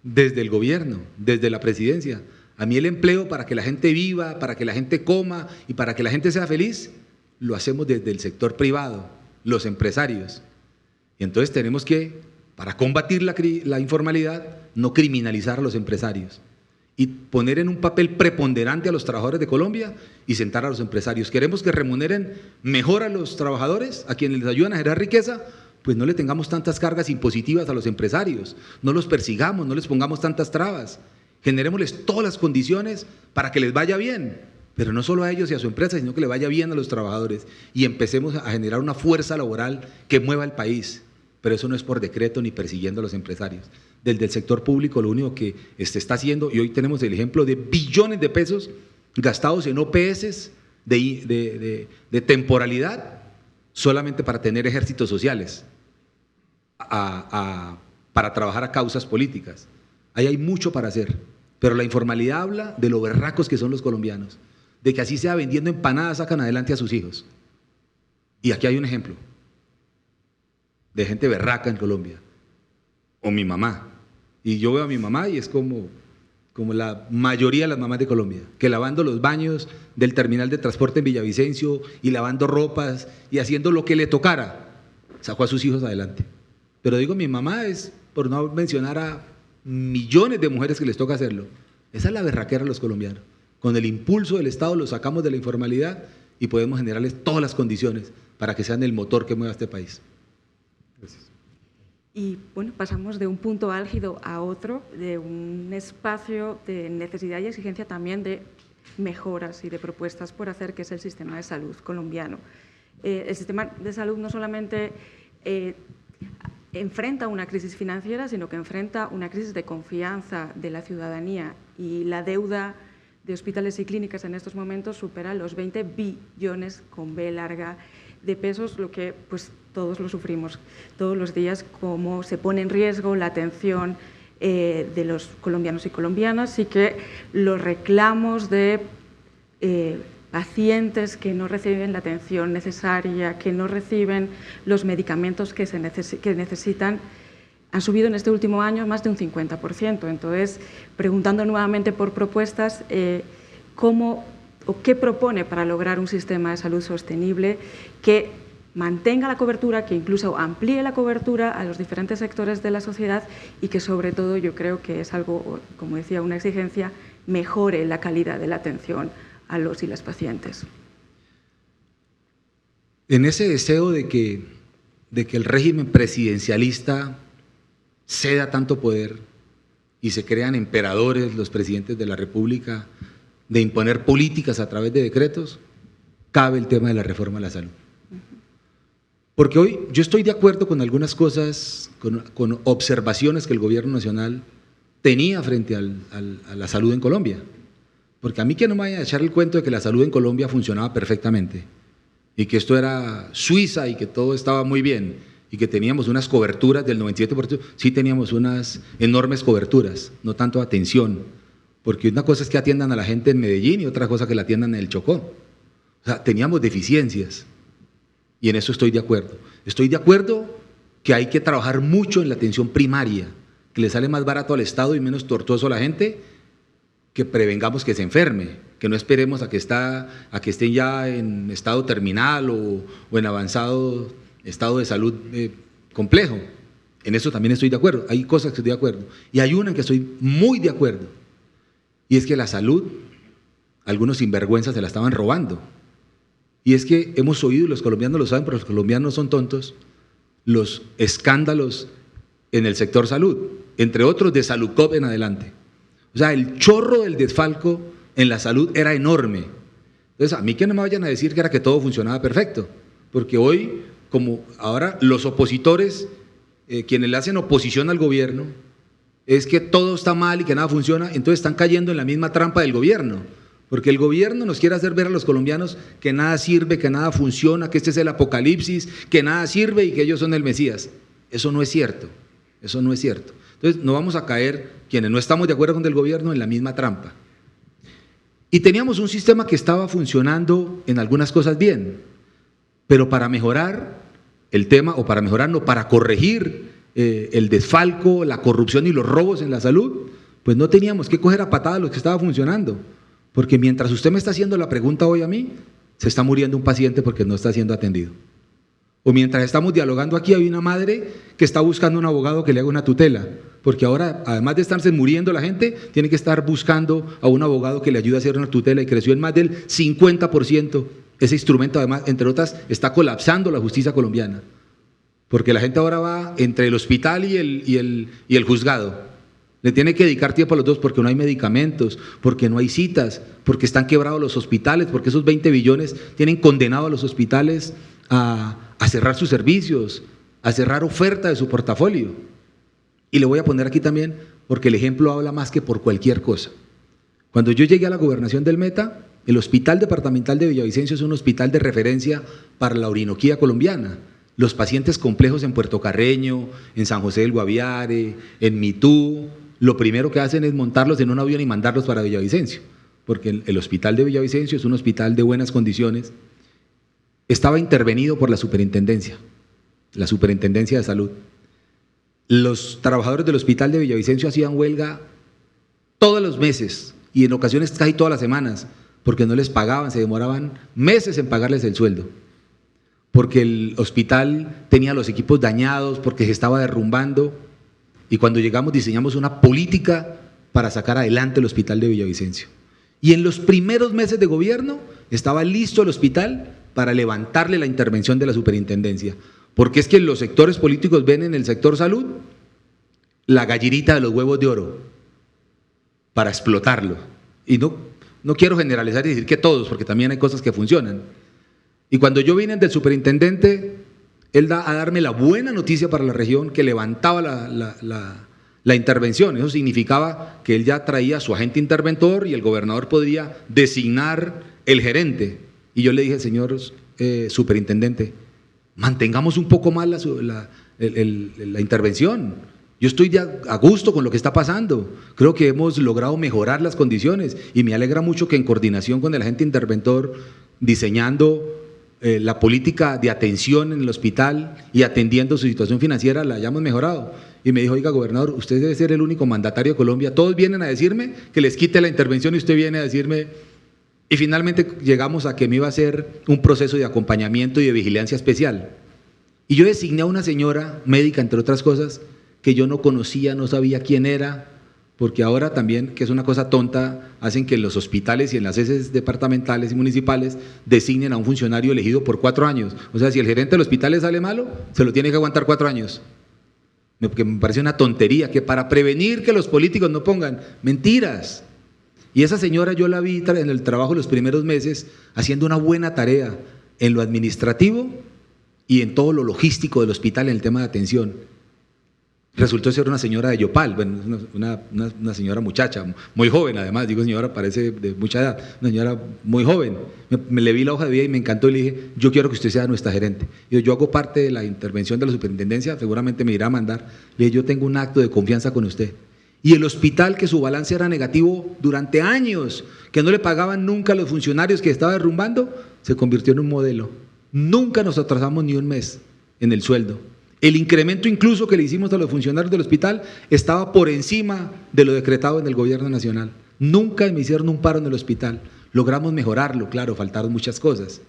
desde el gobierno, desde la presidencia. A mí el empleo para que la gente viva, para que la gente coma y para que la gente sea feliz, lo hacemos desde el sector privado, los empresarios. Y entonces tenemos que, para combatir la informalidad, no criminalizar a los empresarios y poner en un papel preponderante a los trabajadores de Colombia y sentar a los empresarios. Queremos que remuneren mejor a los trabajadores, a quienes les ayudan a generar riqueza, pues no le tengamos tantas cargas impositivas a los empresarios, no los persigamos, no les pongamos tantas trabas, generémosles todas las condiciones para que les vaya bien, pero no solo a ellos y a su empresa, sino que le vaya bien a los trabajadores y empecemos a generar una fuerza laboral que mueva el país. Pero eso no es por decreto ni persiguiendo a los empresarios. Desde el sector público lo único que se está haciendo, y hoy tenemos el ejemplo de billones de pesos gastados en OPS de temporalidad solamente para tener ejércitos sociales, para trabajar a causas políticas. Ahí hay mucho para hacer, pero la informalidad habla de lo berracos que son los colombianos, de que así sea vendiendo empanadas sacan adelante a sus hijos. Y aquí hay un ejemplo de gente berraca en Colombia, o mi mamá, y yo veo a mi mamá y es como la mayoría de las mamás de Colombia, que lavando los baños del terminal de transporte en Villavicencio y lavando ropas y haciendo lo que le tocara, sacó a sus hijos adelante. Pero digo mi mamá es por no mencionar a millones de mujeres que les toca hacerlo. Esa es la berraquera de los colombianos. Con el impulso del Estado los sacamos de la informalidad y podemos generarles todas las condiciones para que sean el motor que mueva este país. Gracias. Y bueno, pasamos de un punto álgido a otro, de un espacio de necesidad y exigencia también de mejoras y de propuestas por hacer, que es el sistema de salud colombiano. El sistema de salud no solamente enfrenta una crisis financiera, sino que enfrenta una crisis de confianza de la ciudadanía, y la deuda de hospitales y clínicas en estos momentos supera los 20 billones con B larga de pesos, lo que pues todos lo sufrimos todos los días, cómo se pone en riesgo la atención de los colombianos y colombianas, y que los reclamos de pacientes que no reciben la atención necesaria, que no reciben los medicamentos que necesitan, han subido en este último año más de un 50%. Entonces, preguntando nuevamente por propuestas, ¿cómo o qué propone para lograr un sistema de salud sostenible que mantenga la cobertura, que incluso amplíe la cobertura a los diferentes sectores de la sociedad y que, sobre todo, yo creo que es algo, como decía, una exigencia, mejore la calidad de la atención a los y las pacientes? En ese deseo de que el régimen presidencialista ceda tanto poder y se crean emperadores los presidentes de la República, de imponer políticas a través de decretos, cabe el tema de la reforma a la salud. Porque hoy yo estoy de acuerdo con algunas cosas, con observaciones que el gobierno nacional tenía frente a la salud en Colombia. Porque a mí que no me vaya a echar el cuento de que la salud en Colombia funcionaba perfectamente y que esto era Suiza y que todo estaba muy bien y que teníamos unas coberturas del 97%, sí teníamos unas enormes coberturas, no tanto atención, porque una cosa es que atiendan a la gente en Medellín y otra cosa que la atiendan en el Chocó. O sea, teníamos deficiencias y en eso estoy de acuerdo. Estoy de acuerdo que hay que trabajar mucho en la atención primaria, que le sale más barato al Estado y menos tortuoso a la gente, que prevengamos que se enferme, que no esperemos a que estén ya en estado terminal o en avanzado estado de salud complejo. En eso también estoy de acuerdo. Hay cosas que estoy de acuerdo. Y hay una en que estoy muy de acuerdo. Y es que la salud, algunos sinvergüenzas se la estaban robando. Y es que hemos oído, y los colombianos lo saben, pero los colombianos no son tontos, los escándalos en el sector salud, entre otros de Saludcop en adelante. O sea, el chorro del desfalco en la salud era enorme. Entonces, a mí que no me vayan a decir que era que todo funcionaba perfecto, porque hoy, como ahora los opositores, quienes le hacen oposición al gobierno, es que todo está mal y que nada funciona, entonces están cayendo en la misma trampa del gobierno, porque el gobierno nos quiere hacer ver a los colombianos que nada sirve, que nada funciona, que este es el apocalipsis, que nada sirve y que ellos son el Mesías. Eso no es cierto, eso no es cierto. Entonces, no vamos a caer, quienes no estamos de acuerdo con el gobierno, en la misma trampa. Y teníamos un sistema que estaba funcionando en algunas cosas bien, pero para mejorar el tema, o para mejorar, no, para corregir el desfalco, la corrupción y los robos en la salud, pues no teníamos que coger a patadas lo que estaba funcionando. Porque mientras usted me está haciendo la pregunta hoy a mí, se está muriendo un paciente porque no está siendo atendido. O mientras estamos dialogando aquí, hay una madre que está buscando un abogado que le haga una tutela, porque ahora, además de estarse muriendo la gente, tiene que estar buscando a un abogado que le ayude a hacer una tutela, y creció en más del 50%. Ese instrumento, además, entre otras, está colapsando la justicia colombiana, porque la gente ahora va entre el hospital y el juzgado. Le tiene que dedicar tiempo a los dos porque no hay medicamentos, porque no hay citas, porque están quebrados los hospitales, porque esos 20 billones tienen condenado a los hospitales a cerrar sus servicios, a cerrar oferta de su portafolio. Y le voy a poner aquí también, porque el ejemplo habla más que por cualquier cosa. Cuando yo llegué a la gobernación del Meta, el Hospital Departamental de Villavicencio es un hospital de referencia para la Orinoquía colombiana. Los pacientes complejos en Puerto Carreño, en San José del Guaviare, en Mitú, lo primero que hacen es montarlos en un avión y mandarlos para Villavicencio, porque el hospital de Villavicencio es un hospital de buenas condiciones. Estaba intervenido por la superintendencia de salud. Los trabajadores del hospital de Villavicencio hacían huelga todos los meses y en ocasiones casi todas las semanas, porque no les pagaban, se demoraban meses en pagarles el sueldo, porque el hospital tenía los equipos dañados, porque se estaba derrumbando. Y cuando llegamos diseñamos una política para sacar adelante el hospital de Villavicencio. Y en los primeros meses de gobierno estaba listo el hospital para levantarle la intervención de la superintendencia. Porque es que los sectores políticos ven en el sector salud la gallinita de los huevos de oro para explotarlo. Y no quiero generalizar y decir que todos, porque también hay cosas que funcionan. Y cuando yo vine del superintendente, a darme la buena noticia para la región que levantaba la intervención. Eso significaba que él ya traía a su agente interventor y el gobernador podría designar el gerente. Y yo le dije, señor superintendente, mantengamos un poco más la intervención. Yo estoy a gusto con lo que está pasando. Creo que hemos logrado mejorar las condiciones y me alegra mucho que en coordinación con el agente interventor, diseñando la política de atención en el hospital y atendiendo su situación financiera, la hayamos mejorado. Y me dijo, oiga, gobernador, usted debe ser el único mandatario de Colombia. Todos vienen a decirme que les quite la intervención y usted viene a decirme. Y finalmente llegamos a que me iba a hacer un proceso de acompañamiento y de vigilancia especial. Y yo designé a una señora médica, entre otras cosas, que yo no conocía, no sabía quién era, porque ahora también, que es una cosa tonta, hacen que en los hospitales y en las sedes departamentales y municipales designen a un funcionario elegido por 4 años. O sea, si el gerente del hospital le sale malo, se lo tiene que aguantar 4 años. Que me parece una tontería, que para prevenir que los políticos no pongan mentiras. Y esa señora yo la vi en el trabajo los primeros meses haciendo una buena tarea en lo administrativo y en todo lo logístico del hospital en el tema de atención. Resultó ser una señora de Yopal, bueno, una señora muchacha, muy joven además, digo señora, parece de mucha edad, una señora muy joven. Me le vi la hoja de vida y me encantó y le dije, yo quiero que usted sea nuestra gerente. Yo hago parte de la intervención de la superintendencia, seguramente me irá a mandar. Le dije, yo tengo un acto de confianza con usted. Y el hospital, que su balance era negativo durante años, que no le pagaban nunca a los funcionarios que estaba derrumbando, se convirtió en un modelo. Nunca nos atrasamos ni un mes en el sueldo. El incremento incluso que le hicimos a los funcionarios del hospital estaba por encima de lo decretado en el gobierno nacional. Nunca me hicieron un paro en el hospital. Logramos mejorarlo, claro, faltaron muchas cosas.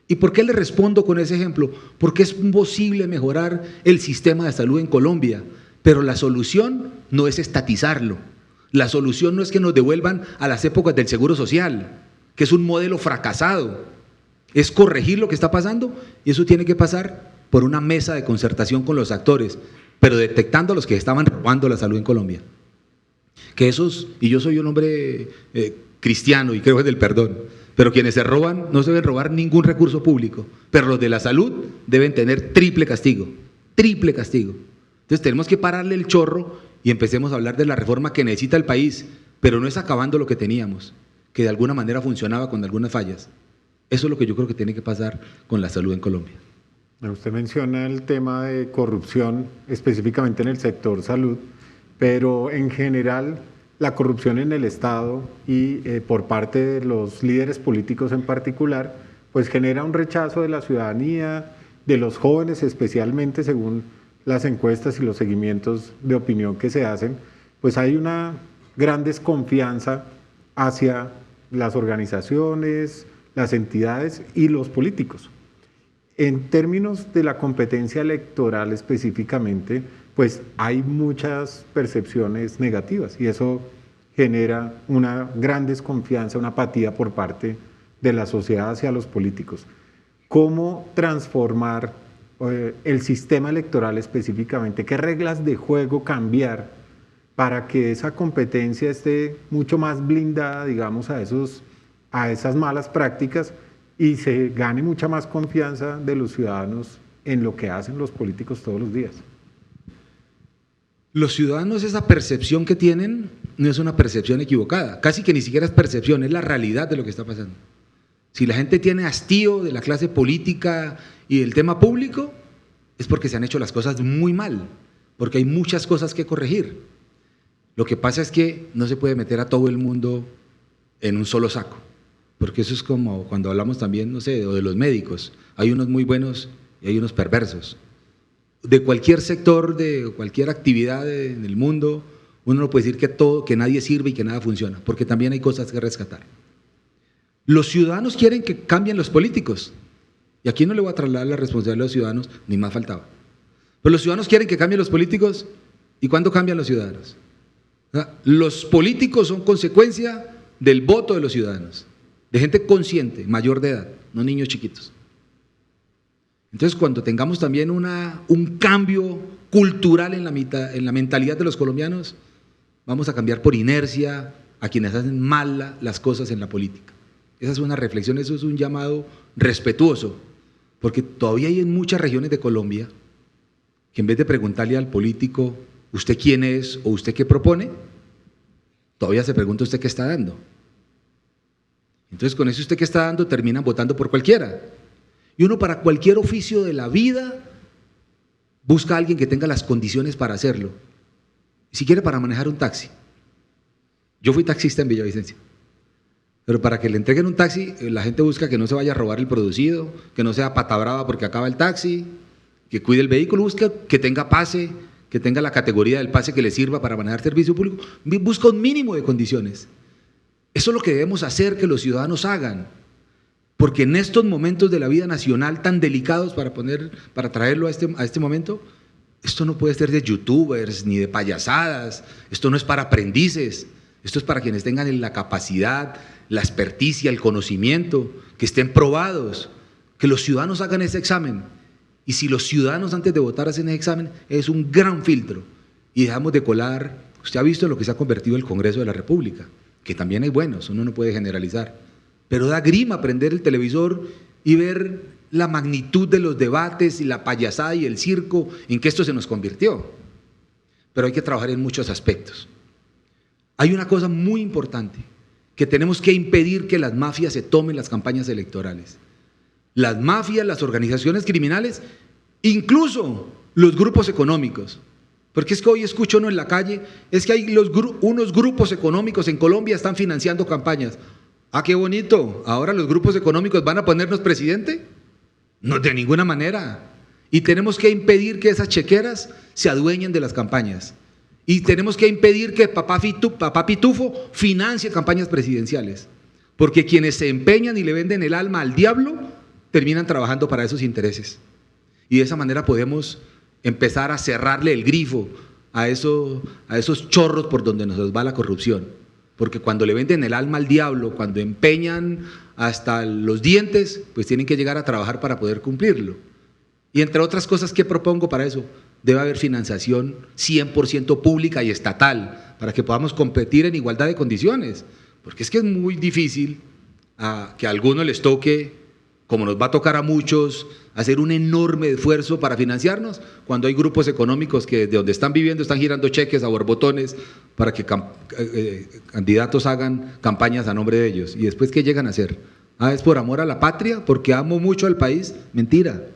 ¿Y por qué le respondo con ese ejemplo? Porque es posible mejorar el sistema de salud en Colombia, pero la solución no es estatizarlo. La solución no es que nos devuelvan a las épocas del Seguro Social, que es un modelo fracasado. Es corregir lo que está pasando y eso tiene que pasar por una mesa de concertación con los actores, pero detectando a los que estaban robando la salud en Colombia. Que esos, y yo soy un hombre cristiano y creo que es del perdón, pero quienes se roban no se deben robar ningún recurso público, pero los de la salud deben tener triple castigo, triple castigo. Entonces tenemos que pararle el chorro y empecemos a hablar de la reforma que necesita el país, pero no es acabando lo que teníamos, que de alguna manera funcionaba con algunas fallas. Eso es lo que yo creo que tiene que pasar con la salud en Colombia. Usted menciona el tema de corrupción, específicamente en el sector salud, pero en general la corrupción en el Estado y por parte de los líderes políticos en particular, pues genera un rechazo de la ciudadanía, de los jóvenes especialmente, según las encuestas y los seguimientos de opinión que se hacen, pues hay una gran desconfianza hacia las organizaciones, las entidades y los políticos. En términos de la competencia electoral específicamente, pues hay muchas percepciones negativas y eso genera una gran desconfianza, una apatía por parte de la sociedad hacia los políticos. ¿Cómo transformar el sistema electoral específicamente? ¿Qué reglas de juego cambiar para que esa competencia esté mucho más blindada, digamos, a esas malas prácticas y se gane mucha más confianza de los ciudadanos en lo que hacen los políticos todos los días? Los ciudadanos, esa percepción que tienen no es una percepción equivocada, casi que ni siquiera es percepción, es la realidad de lo que está pasando. Si la gente tiene hastío de la clase política y del tema público, es porque se han hecho las cosas muy mal, porque hay muchas cosas que corregir. Lo que pasa es que no se puede meter a todo el mundo en un solo saco, porque eso es como cuando hablamos también, no sé, de los médicos, hay unos muy buenos y hay unos perversos. De cualquier sector, de cualquier actividad en el mundo, uno no puede decir que nadie sirve y que nada funciona, porque también hay cosas que rescatar. Los ciudadanos quieren que cambien los políticos, y aquí no le voy a trasladar la responsabilidad a los ciudadanos, ni más faltaba. Pero los ciudadanos quieren que cambien los políticos, ¿y cuándo cambian los ciudadanos? Los políticos son consecuencia del voto de los ciudadanos, de gente consciente, mayor de edad, no niños chiquitos. Entonces, cuando tengamos también un cambio cultural en la mentalidad de los colombianos, vamos a cambiar por inercia a quienes hacen mal las cosas en la política. Esa es una reflexión, eso es un llamado respetuoso Porque todavía hay en muchas regiones de Colombia que en vez de preguntarle al político, ¿usted quién es o usted qué propone?, todavía se pregunta usted qué está dando. Entonces con eso usted qué está dando terminan votando por cualquiera. Y uno para cualquier oficio de la vida busca a alguien que tenga las condiciones para hacerlo. Si quiere para manejar un taxi. Yo fui taxista en Villavicencio. Pero para que le entreguen un taxi, la gente busca que no se vaya a robar el producido, que no sea pata brava porque acaba el taxi, que cuide el vehículo, busca que tenga pase, que tenga la categoría del pase que le sirva para manejar servicio público, busca un mínimo de condiciones. Eso es lo que debemos hacer que los ciudadanos hagan, porque en estos momentos de la vida nacional tan delicados para traerlo a este momento, esto no puede ser de youtubers ni de payasadas, esto no es para aprendices, esto es para quienes tengan la capacidad, la experticia, el conocimiento, que estén probados, que los ciudadanos hagan ese examen. Y si los ciudadanos antes de votar hacen ese examen, es un gran filtro. Y dejamos de colar. Usted ha visto en lo que se ha convertido el Congreso de la República, que también hay buenos, uno no puede generalizar. Pero da grima prender el televisor y ver la magnitud de los debates y la payasada y el circo en que esto se nos convirtió. Pero hay que trabajar en muchos aspectos. Hay una cosa muy importante, que tenemos que impedir que las mafias se tomen las campañas electorales. Las mafias, las organizaciones criminales, incluso los grupos económicos. Porque es que hoy escucho uno en la calle, es que hay unos grupos económicos en Colombia están financiando campañas. ¡Ah, qué bonito! ¿Ahora los grupos económicos van a ponernos presidente? No, de ninguna manera. Y tenemos que impedir que esas chequeras se adueñen de las campañas. Y tenemos que impedir que papá Pitufo financie campañas presidenciales. Porque quienes se empeñan y le venden el alma al diablo, terminan trabajando para esos intereses. Y de esa manera podemos empezar a cerrarle el grifo a esos chorros por donde nos va la corrupción. Porque cuando le venden el alma al diablo, cuando empeñan hasta los dientes, pues tienen que llegar a trabajar para poder cumplirlo. Y entre otras cosas, ¿qué propongo para eso? Debe haber financiación 100% pública y estatal para que podamos competir en igualdad de condiciones. Porque es que es muy difícil que a algunos les toque, como nos va a tocar a muchos, hacer un enorme esfuerzo para financiarnos, cuando hay grupos económicos que de donde están viviendo están girando cheques a borbotones para que candidatos hagan campañas a nombre de ellos. ¿Y después qué llegan a hacer? ¿Es por amor a la patria? ¿Porque amo mucho al país? Mentira.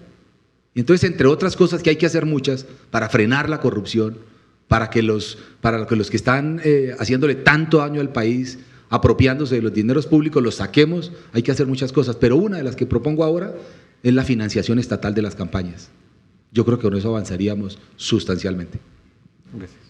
Y entonces, entre otras cosas que hay que hacer muchas para frenar la corrupción, para que los que están haciéndole tanto daño al país, apropiándose de los dineros públicos, los saquemos, hay que hacer muchas cosas, pero una de las que propongo ahora es la financiación estatal de las campañas. Yo creo que con eso avanzaríamos sustancialmente. Gracias.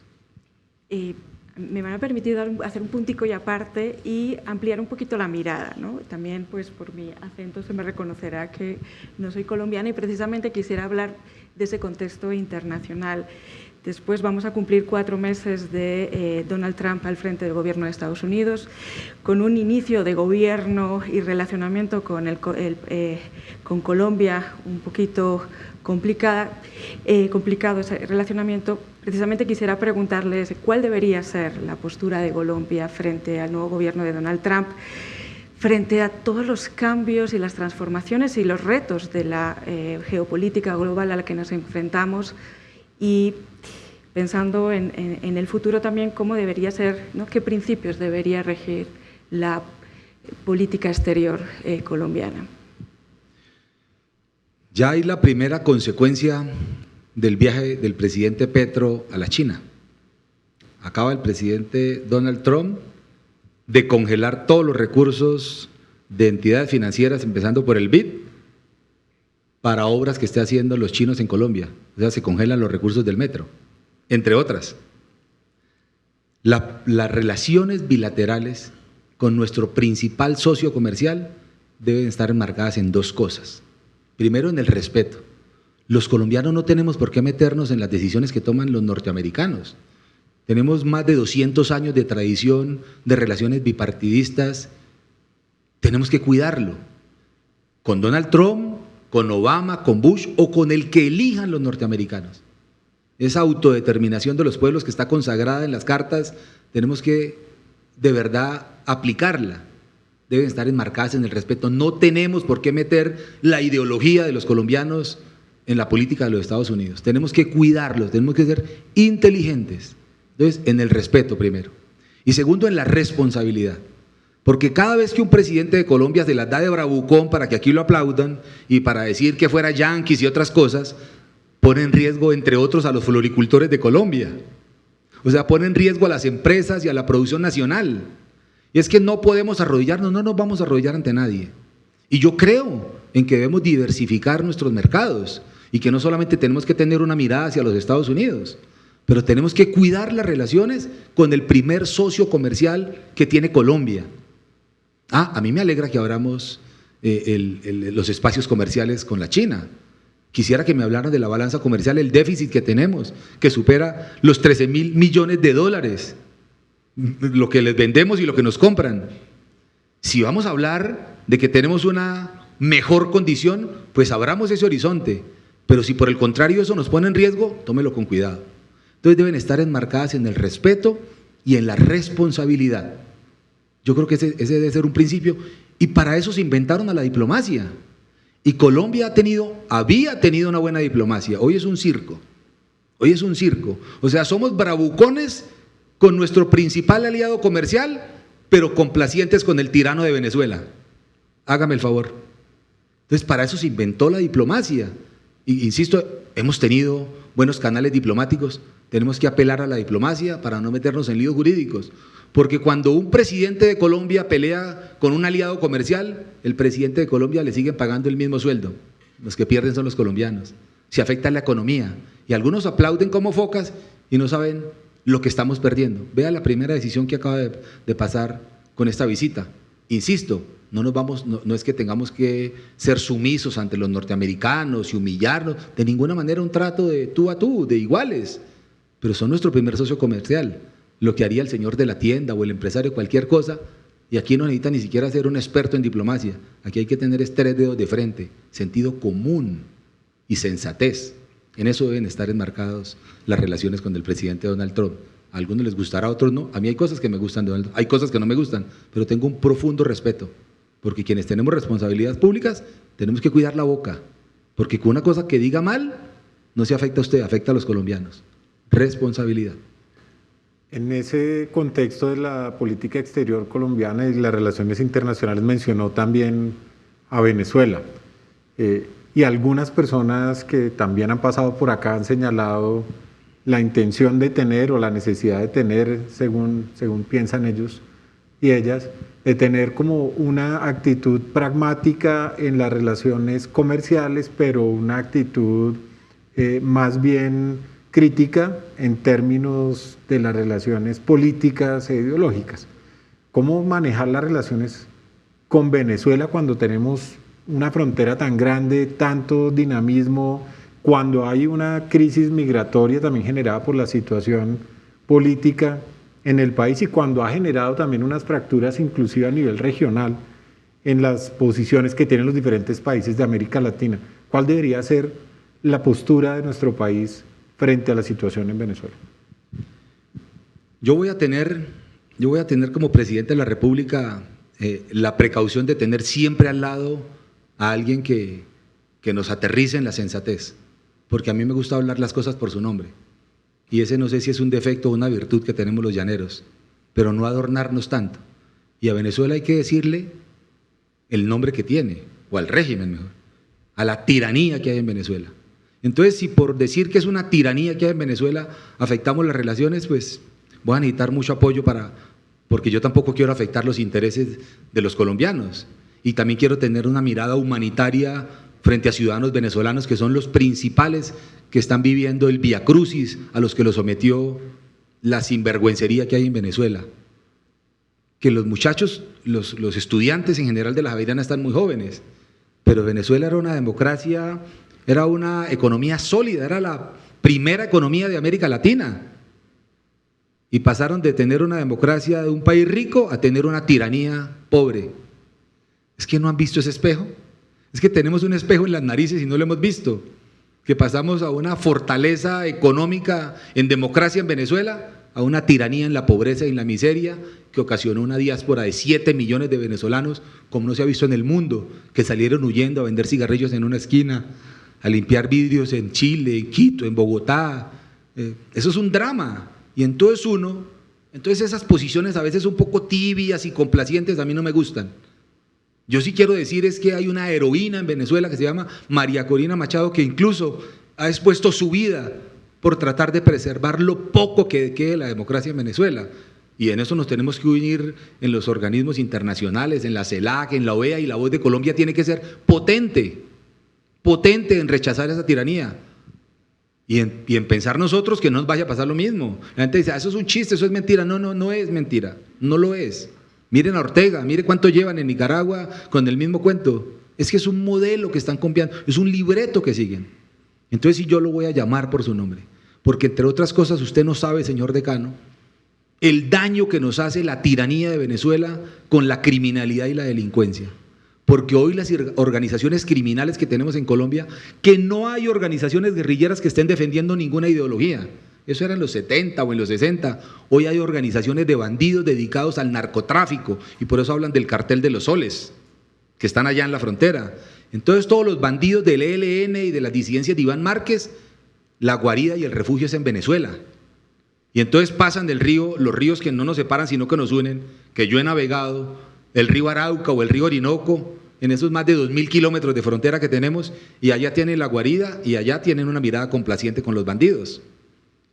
Me van a permitir hacer un puntico y aparte y ampliar un poquito la mirada, ¿no? También, pues, por mi acento se me reconocerá que no soy colombiana y precisamente quisiera hablar de ese contexto internacional. Después vamos a cumplir 4 meses de Donald Trump al frente del gobierno de Estados Unidos, con un inicio de gobierno y relacionamiento con Colombia un poquito complicado ese relacionamiento. Precisamente quisiera preguntarles cuál debería ser la postura de Colombia frente al nuevo gobierno de Donald Trump, frente a todos los cambios y las transformaciones y los retos de la geopolítica global a la que nos enfrentamos, y pensando en el futuro también, cómo debería ser, ¿no? ¿Qué principios debería regir la política exterior colombiana? Ya hay la primera consecuencia del viaje del presidente Petro a la China. Acaba el presidente Donald Trump de congelar todos los recursos de entidades financieras, empezando por el BID, para obras que esté haciendo los chinos en Colombia. O sea, se congelan los recursos del metro, entre otras. Las relaciones bilaterales con nuestro principal socio comercial deben estar enmarcadas en 2 cosas. Primero, en el respeto. Los colombianos no tenemos por qué meternos en las decisiones que toman los norteamericanos. Tenemos más de 200 años de tradición de relaciones bipartidistas. Tenemos que cuidarlo. Con Donald Trump, con Obama, con Bush o con el que elijan los norteamericanos. Esa autodeterminación de los pueblos que está consagrada en las cartas, tenemos que de verdad aplicarla. deben estar enmarcadas en el respeto. No tenemos por qué meter la ideología de los colombianos en la política de los Estados Unidos. Tenemos que cuidarlos, tenemos que ser inteligentes. Entonces, en el respeto primero. Y segundo, en la responsabilidad. Porque cada vez que un presidente de Colombia se las da de bravucón para que aquí lo aplaudan y para decir que fuera yanquis y otras cosas, pone en riesgo, entre otros, a los floricultores de Colombia. O sea, pone en riesgo a las empresas y a la producción nacional. Y es que no podemos arrodillarnos, no nos vamos a arrodillar ante nadie. Y yo creo en que debemos diversificar nuestros mercados y que no solamente tenemos que tener una mirada hacia los Estados Unidos, pero tenemos que cuidar las relaciones con el primer socio comercial que tiene Colombia. A mí me alegra que abramos los espacios comerciales con la China. Quisiera que me hablaran de la balanza comercial, el déficit que tenemos, que supera los 13.000 millones de dólares, lo que les vendemos y lo que nos compran. Si vamos a hablar de que tenemos una mejor condición, pues abramos ese horizonte. Pero si por el contrario eso nos pone en riesgo, tómelo con cuidado. Entonces deben estar enmarcadas en el respeto y en la responsabilidad. Yo creo que ese debe ser un principio, y para eso se inventaron a la diplomacia. Y Colombia había tenido una buena diplomacia. Hoy es un circo. Hoy es un circo. O sea, somos bravucones con nuestro principal aliado comercial, pero complacientes con el tirano de Venezuela. Hágame el favor. Entonces, para eso se inventó la diplomacia. Y insisto, hemos tenido buenos canales diplomáticos. Tenemos que apelar a la diplomacia para no meternos en líos jurídicos. Porque cuando un presidente de Colombia pelea con un aliado comercial, el presidente de Colombia le siguen pagando el mismo sueldo. Los que pierden son los colombianos. Se afecta la economía. Y algunos aplauden como focas y no saben lo que estamos perdiendo. Vea la primera decisión que acaba de pasar con esta visita. Insisto, no es que tengamos que ser sumisos ante los norteamericanos y humillarnos. De ninguna manera un trato de tú a tú, de iguales. Pero son nuestro primer socio comercial. Lo que haría el señor de la tienda o el empresario, cualquier cosa, y aquí no necesita ni siquiera ser un experto en diplomacia. Aquí hay que tener 3 dedos de frente, sentido común y sensatez. En eso deben estar enmarcadas las relaciones con el presidente Donald Trump. A algunos les gustará, a otros no. A mí hay cosas que me gustan de Donald Trump, hay cosas que no me gustan, pero tengo un profundo respeto, porque quienes tenemos responsabilidades públicas tenemos que cuidar la boca, porque con una cosa que diga mal no se afecta a usted, afecta a los colombianos. Responsabilidad. En ese contexto de la política exterior colombiana y las relaciones internacionales mencionó también a Venezuela. Y algunas personas que también han pasado por acá han señalado la intención de tener o la necesidad de tener, según piensan ellos y ellas, de tener como una actitud pragmática en las relaciones comerciales, pero una actitud más bien crítica en términos de las relaciones políticas e ideológicas. ¿Cómo manejar las relaciones con Venezuela cuando tenemos una frontera tan grande, tanto dinamismo, cuando hay una crisis migratoria también generada por la situación política en el país y cuando ha generado también unas fracturas inclusive a nivel regional en las posiciones que tienen los diferentes países de América Latina? ¿Cuál debería ser la postura de nuestro país frente a la situación en Venezuela? Yo voy a tener como presidente de la República la precaución de tener siempre al lado a alguien que nos aterrice en la sensatez, porque a mí me gusta hablar las cosas por su nombre, y ese no sé si es un defecto o una virtud que tenemos los llaneros, pero no adornarnos tanto. Y a Venezuela hay que decirle el nombre que tiene, o al régimen mejor, a la tiranía que hay en Venezuela. Entonces, si por decir que es una tiranía que hay en Venezuela afectamos las relaciones, pues voy a necesitar mucho apoyo porque yo tampoco quiero afectar los intereses de los colombianos. Y también quiero tener una mirada humanitaria frente a ciudadanos venezolanos que son los principales que están viviendo el viacrucis a los que los sometió la sinvergüencería que hay en Venezuela. Que los muchachos, los estudiantes en general de la Javeriana están muy jóvenes, pero Venezuela era una democracia, era una economía sólida, era la primera economía de América Latina. Y pasaron de tener una democracia de un país rico a tener una tiranía pobre. ¿Es que no han visto ese espejo? Es que tenemos un espejo en las narices y no lo hemos visto. Que pasamos a una fortaleza económica en democracia en Venezuela a a una tiranía en la pobreza y en la miseria que ocasionó una diáspora de 7 millones de venezolanos, como no se ha visto en el mundo, que salieron huyendo a vender cigarrillos en una esquina, a limpiar vidrios en Chile, en Quito, en Bogotá. Eso es un drama. Y entonces esas posiciones a veces un poco tibias y complacientes a mí no me gustan. Yo sí quiero decir es que hay una heroína en Venezuela que se llama María Corina Machado, que incluso ha expuesto su vida por tratar de preservar lo poco que quede de la democracia en Venezuela. Y en eso nos tenemos que unir en los organismos internacionales, en la CELAC, en la OEA, y la voz de Colombia tiene que ser potente en rechazar esa tiranía. Y en pensar nosotros que no nos vaya a pasar lo mismo. La gente dice, eso es un chiste, eso es mentira. No, no es mentira, no lo es. Miren a Ortega, mire cuánto llevan en Nicaragua con el mismo cuento. Es que es un modelo que están copiando, es un libreto que siguen. Entonces sí, yo lo voy a llamar por su nombre, porque entre otras cosas usted no sabe, señor decano, el daño que nos hace la tiranía de Venezuela con la criminalidad y la delincuencia. Porque hoy las organizaciones criminales que tenemos en Colombia, que no hay organizaciones guerrilleras que estén defendiendo ninguna ideología. Eso era en los 70 o en los 60. Hoy hay organizaciones de bandidos dedicados al narcotráfico y por eso hablan del cartel de los soles, que están allá en la frontera. Entonces todos los bandidos del ELN y de las disidencias de Iván Márquez, la guarida y el refugio es en Venezuela. Y entonces pasan del río, los ríos que no nos separan sino que nos unen, que yo he navegado, el río Arauca o el río Orinoco, en esos más de 2.000 kilómetros de frontera que tenemos, y allá tienen la guarida y allá tienen una mirada complaciente con los bandidos.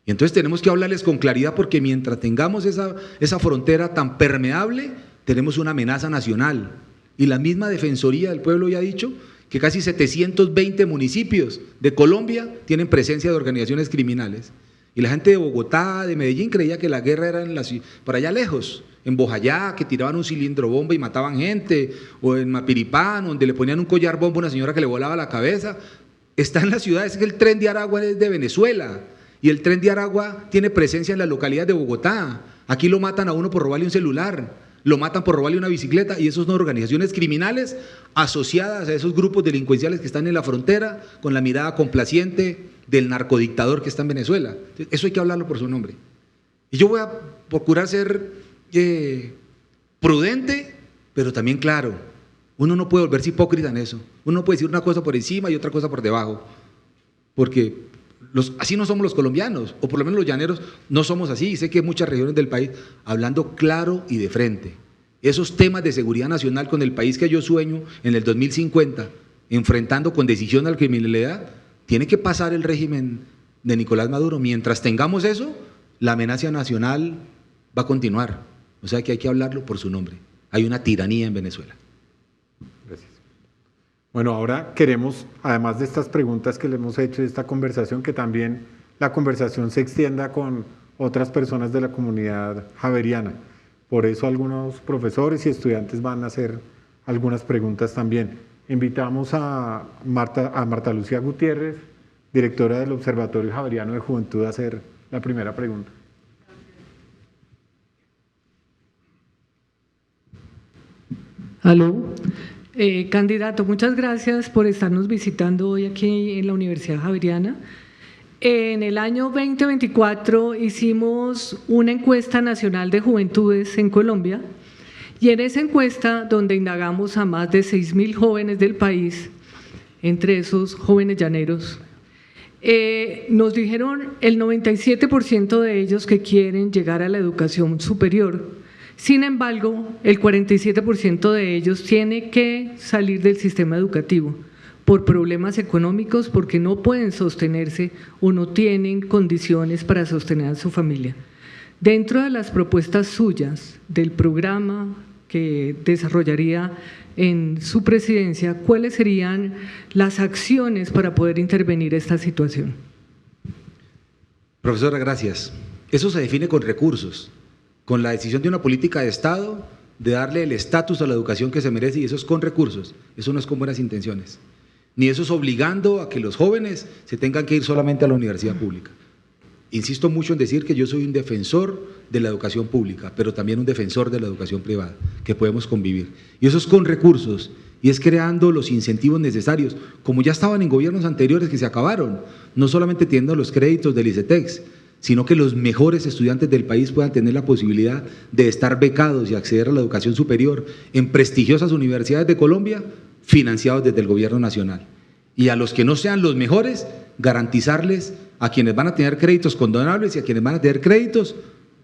Y entonces tenemos que hablarles con claridad, porque mientras tengamos esa frontera tan permeable, tenemos una amenaza nacional. Y la misma Defensoría del Pueblo ya ha dicho que casi 720 municipios de Colombia tienen presencia de organizaciones criminales. Y la gente de Bogotá, de Medellín, creía que la guerra era por allá lejos, en Bojayá, que tiraban un cilindro bomba y mataban gente, o en Mapiripán, donde le ponían un collar bomba a una señora que le volaba la cabeza. Está en la ciudad, es que el Tren de Aragua es de Venezuela. Y el Tren de Aragua tiene presencia en la localidad de Bogotá. Aquí lo matan a uno por robarle un celular, lo matan por robarle una bicicleta, y esos son organizaciones criminales asociadas a esos grupos delincuenciales que están en la frontera con la mirada complaciente del narcodictador que está en Venezuela. Eso hay que hablarlo por su nombre. Y yo voy a procurar ser prudente, pero también claro. Uno no puede volverse hipócrita en eso. Uno no puede decir una cosa por encima y otra cosa por debajo, porque así no somos los colombianos, o por lo menos los llaneros no somos así. Y sé que hay muchas regiones del país hablando claro y de frente. Esos temas de seguridad nacional con el país que yo sueño en el 2050, enfrentando con decisión a la criminalidad, tiene que pasar el régimen de Nicolás Maduro. Mientras tengamos eso, la amenaza nacional va a continuar. O sea que hay que hablarlo por su nombre. Hay una tiranía en Venezuela. Gracias. Bueno, ahora queremos, además de estas preguntas que le hemos hecho, de esta conversación, que también la conversación se extienda con otras personas de la comunidad javeriana. Por eso algunos profesores y estudiantes van a hacer algunas preguntas también. Invitamos a Marta Lucía Gutiérrez, directora del Observatorio Javeriano de Juventud, a hacer la primera pregunta. Aló. Candidato, muchas gracias por estarnos visitando hoy aquí en la Universidad Javeriana. En el año 2024 hicimos una encuesta nacional de juventudes en Colombia, y en esa encuesta, donde indagamos a más de 6.000 jóvenes del país, entre esos jóvenes llaneros, nos dijeron el 97% de ellos que quieren llegar a la educación superior. Sin embargo, el 47% de ellos tiene que salir del sistema educativo por problemas económicos, porque no pueden sostenerse o no tienen condiciones para sostener a su familia. Dentro de las propuestas suyas del programa que desarrollaría en su presidencia, ¿cuáles serían las acciones para poder intervenir esta situación? Profesora, gracias. Eso se define con recursos, con la decisión de una política de Estado de darle el estatus a la educación que se merece, y eso es con recursos, eso no es con buenas intenciones. Ni eso es obligando a que los jóvenes se tengan que ir solamente a la universidad pública. Insisto mucho en decir que yo soy un defensor de la educación pública, pero también un defensor de la educación privada, que podemos convivir. Y eso es con recursos, y es creando los incentivos necesarios, como ya estaban en gobiernos anteriores que se acabaron, no solamente teniendo los créditos del ICETEX, sino que los mejores estudiantes del país puedan tener la posibilidad de estar becados y acceder a la educación superior en prestigiosas universidades de Colombia, financiados desde el gobierno nacional. Y a los que no sean los mejores, garantizarles a quienes van a tener créditos condonables y a quienes van a tener créditos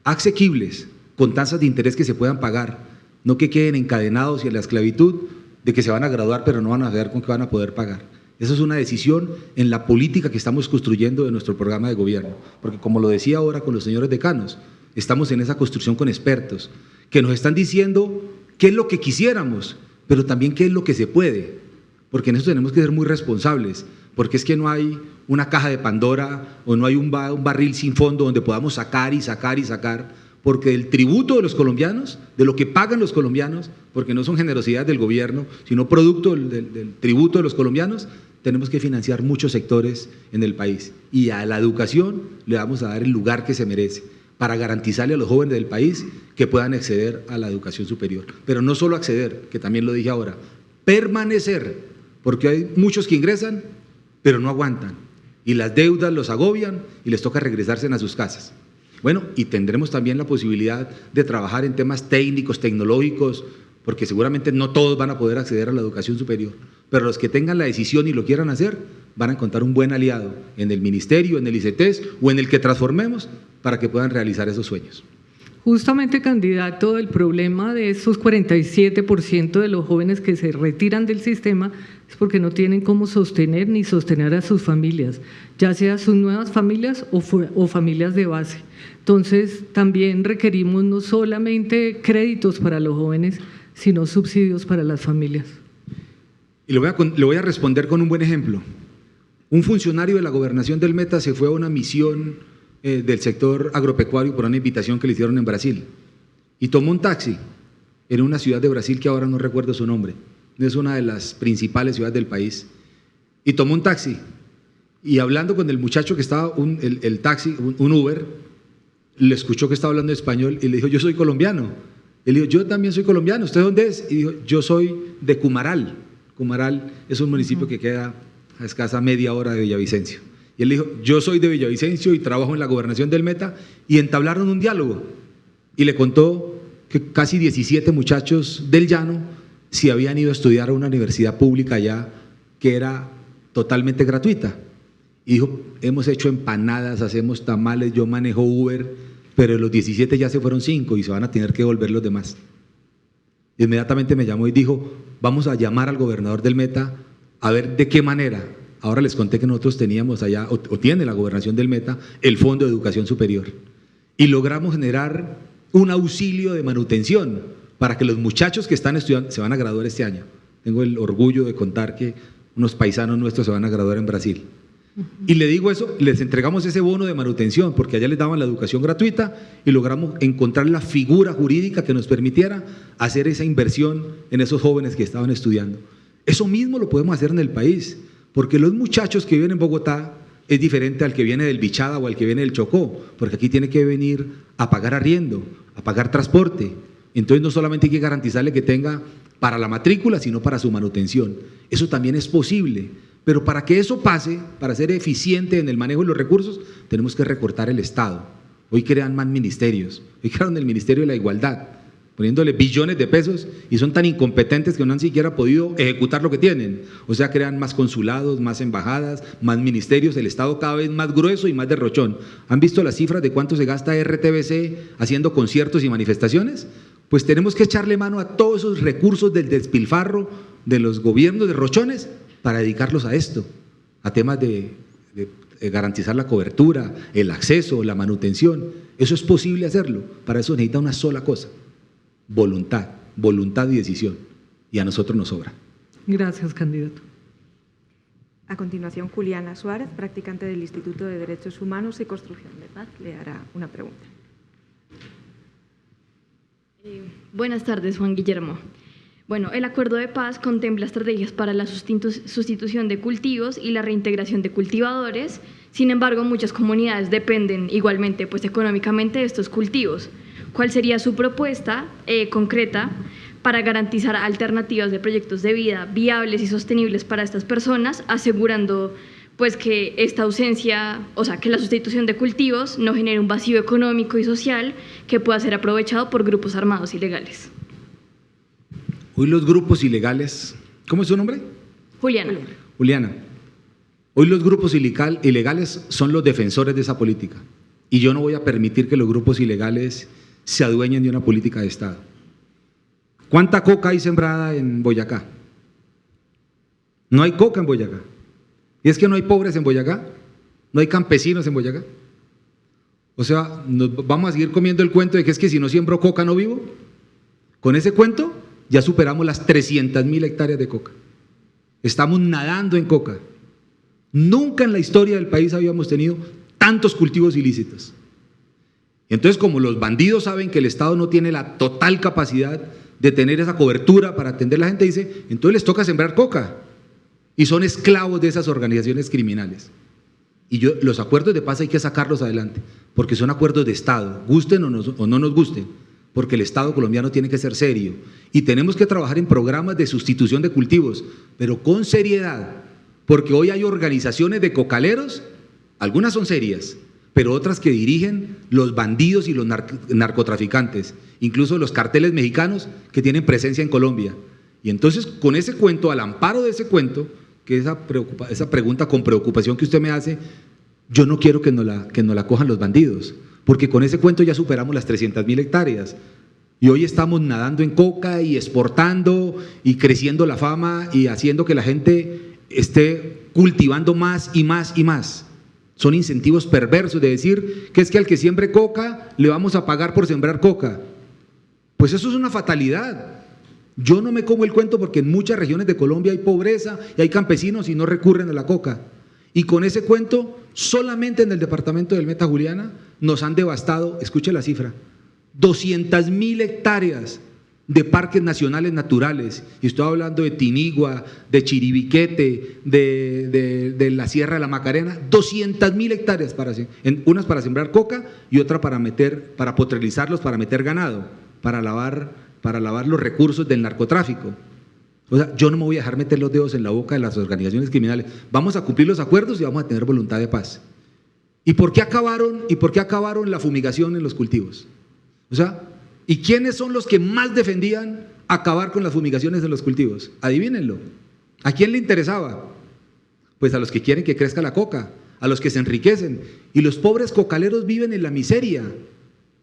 asequibles, con tasas de interés que se puedan pagar, no que queden encadenados y en la esclavitud de que se van a graduar pero no van a saber con qué van a poder pagar. Esa es una decisión en la política que estamos construyendo de nuestro programa de gobierno, porque como lo decía ahora con los señores decanos, estamos en esa construcción con expertos que nos están diciendo qué es lo que quisiéramos, pero también qué es lo que se puede, porque en eso tenemos que ser muy responsables, porque es que no hay una caja de Pandora o no hay un barril sin fondo donde podamos sacar y sacar y sacar, porque del tributo de los colombianos, de lo que pagan los colombianos, porque no son generosidades del gobierno, sino producto del tributo de los colombianos, tenemos que financiar muchos sectores en el país. Y a la educación le vamos a dar el lugar que se merece, para garantizarle a los jóvenes del país que puedan acceder a la educación superior. Pero no solo acceder, que también lo dije ahora, permanecer, porque hay muchos que ingresan, pero no aguantan, y las deudas los agobian y les toca regresarse a sus casas. Bueno, y tendremos también la posibilidad de trabajar en temas técnicos, tecnológicos, porque seguramente no todos van a poder acceder a la educación superior, pero los que tengan la decisión y lo quieran hacer, van a encontrar un buen aliado en el ministerio, en el ICETES o en el que transformemos para que puedan realizar esos sueños. Justamente, candidato, el problema de esos 47% de los jóvenes que se retiran del sistema es porque no tienen cómo sostener ni sostener a sus familias, ya sea sus nuevas familias o familias de base. Entonces, también requerimos no solamente créditos para los jóvenes, sino subsidios para las familias. Y le voy a responder con un buen ejemplo. Un funcionario de la gobernación del Meta se fue a una misión del sector agropecuario por una invitación que le hicieron en Brasil y tomó un taxi en una ciudad de Brasil que ahora no recuerdo su nombre, es una de las principales ciudades del país, y tomó un taxi y hablando con el muchacho que estaba, el taxi, un Uber, le escuchó que estaba hablando español y le dijo: yo soy colombiano. Él dijo: yo también soy colombiano. ¿Usted dónde es? Y dijo: yo soy de Cumaral. Cumaral es un municipio que queda a escasa media hora de Villavicencio. Y él dijo: yo soy de Villavicencio y trabajo en la gobernación del Meta, y entablaron un diálogo. Y le contó que casi 17 muchachos del llano se habían ido a estudiar a una universidad pública allá que era totalmente gratuita. Y dijo: hemos hecho empanadas, hacemos tamales, yo manejo Uber, pero de los 17 ya se fueron 5 y se van a tener que volver los demás. Inmediatamente me llamó y dijo: vamos a llamar al gobernador del Meta a ver de qué manera. Ahora les conté que nosotros teníamos allá, o tiene la gobernación del Meta, el Fondo de Educación Superior. Y logramos generar un auxilio de manutención para que los muchachos que están estudiando, se van a graduar este año. Tengo el orgullo de contar que unos paisanos nuestros se van a graduar en Brasil. Y le digo eso, les entregamos ese bono de manutención, porque allá les daban la educación gratuita y logramos encontrar la figura jurídica que nos permitiera hacer esa inversión en esos jóvenes que estaban estudiando. Eso mismo lo podemos hacer en el país, porque los muchachos que viven en Bogotá es diferente al que viene del Bichada o al que viene del Chocó, porque aquí tiene que venir a pagar arriendo, a pagar transporte. Entonces no solamente hay que garantizarle que tenga para la matrícula, sino para su manutención. Eso también es posible, pero para que eso pase, para ser eficiente en el manejo de los recursos, tenemos que recortar el Estado. Hoy crean más ministerios, hoy crearon el Ministerio de la Igualdad, poniéndole billones de pesos, y son tan incompetentes que no han siquiera podido ejecutar lo que tienen. O sea, crean más consulados, más embajadas, más ministerios, el Estado cada vez más grueso y más derrochón. ¿Han visto las cifras de cuánto se gasta RTBC haciendo conciertos y manifestaciones? Pues tenemos que echarle mano a todos esos recursos del despilfarro de los gobiernos derrochones para dedicarlos a esto, a temas de garantizar la cobertura, el acceso, la manutención. Eso es posible hacerlo. Para eso necesita una sola cosa: voluntad y decisión, y a nosotros nos sobra. Gracias, candidato. A continuación, Juliana Suárez, practicante del Instituto de Derechos Humanos y Construcción de Paz, le hará una pregunta. Buenas tardes, Juan Guillermo. Bueno, el acuerdo de paz contempla estrategias para la sustitución de cultivos y la reintegración de cultivadores. Sin embargo, muchas comunidades dependen igualmente, pues económicamente, de estos cultivos. ¿Cuál sería su propuesta concreta para garantizar alternativas de proyectos de vida viables y sostenibles para estas personas, asegurando pues que esta ausencia, o sea, que la sustitución de cultivos no genere un vacío económico y social que pueda ser aprovechado por grupos armados ilegales. Hoy los grupos ilegales, ¿cómo es su nombre? Juliana. Juliana, hoy los grupos ilegales son los defensores de esa política y yo no voy a permitir que los grupos ilegales se adueñen de una política de Estado. ¿Cuánta coca hay sembrada en Boyacá? No hay coca en Boyacá. ¿Y es que no hay pobres en Boyacá? ¿No hay campesinos en Boyacá? O sea, ¿nos vamos a seguir comiendo el cuento de que es que si no siembro coca no vivo? Con ese cuento ya superamos las 300.000 hectáreas de coca. Estamos nadando en coca. Nunca en la historia del país habíamos tenido tantos cultivos ilícitos. Y entonces, como los bandidos saben que el Estado no tiene la total capacidad de tener esa cobertura para atender a la gente, dice, entonces les toca sembrar coca. Y son esclavos de esas organizaciones criminales. Y los acuerdos de paz hay que sacarlos adelante, porque son acuerdos de Estado, gusten o no nos gusten, porque el Estado colombiano tiene que ser serio. Y tenemos que trabajar en programas de sustitución de cultivos, pero con seriedad, porque hoy hay organizaciones de cocaleros, algunas son serias, pero otras que dirigen los bandidos y los narcotraficantes, incluso los carteles mexicanos que tienen presencia en Colombia. Y entonces, con ese cuento, al amparo de ese cuento, que esa pregunta con preocupación que usted me hace, yo no quiero que nos la cojan los bandidos, porque con ese cuento ya superamos las 300.000 hectáreas y hoy estamos nadando en coca y exportando y creciendo la fama y haciendo que la gente esté cultivando más y más y más. Son incentivos perversos de decir que es que al que siembre coca le vamos a pagar por sembrar coca. Pues eso es una fatalidad. Yo no me como el cuento porque en muchas regiones de Colombia hay pobreza y hay campesinos y no recurren a la coca. Y con ese cuento, solamente en el departamento del Meta, Juliana, nos han devastado, escuche la cifra, 200.000 hectáreas de parques nacionales naturales. Y estoy hablando de Tinigua, de Chiribiquete, de la Sierra de la Macarena, 200.000 hectáreas, unas para sembrar coca y otra para potrerizarlos, para meter ganado, para lavar los recursos del narcotráfico. O sea, yo no me voy a dejar meter los dedos en la boca de las organizaciones criminales. Vamos a cumplir los acuerdos y vamos a tener voluntad de paz. ¿Y por qué acabaron la fumigación en los cultivos? O sea, ¿y quiénes son los que más defendían acabar con las fumigaciones en los cultivos? Adivínenlo. ¿A quién le interesaba? Pues a los que quieren que crezca la coca, a los que se enriquecen. Y los pobres cocaleros viven en la miseria,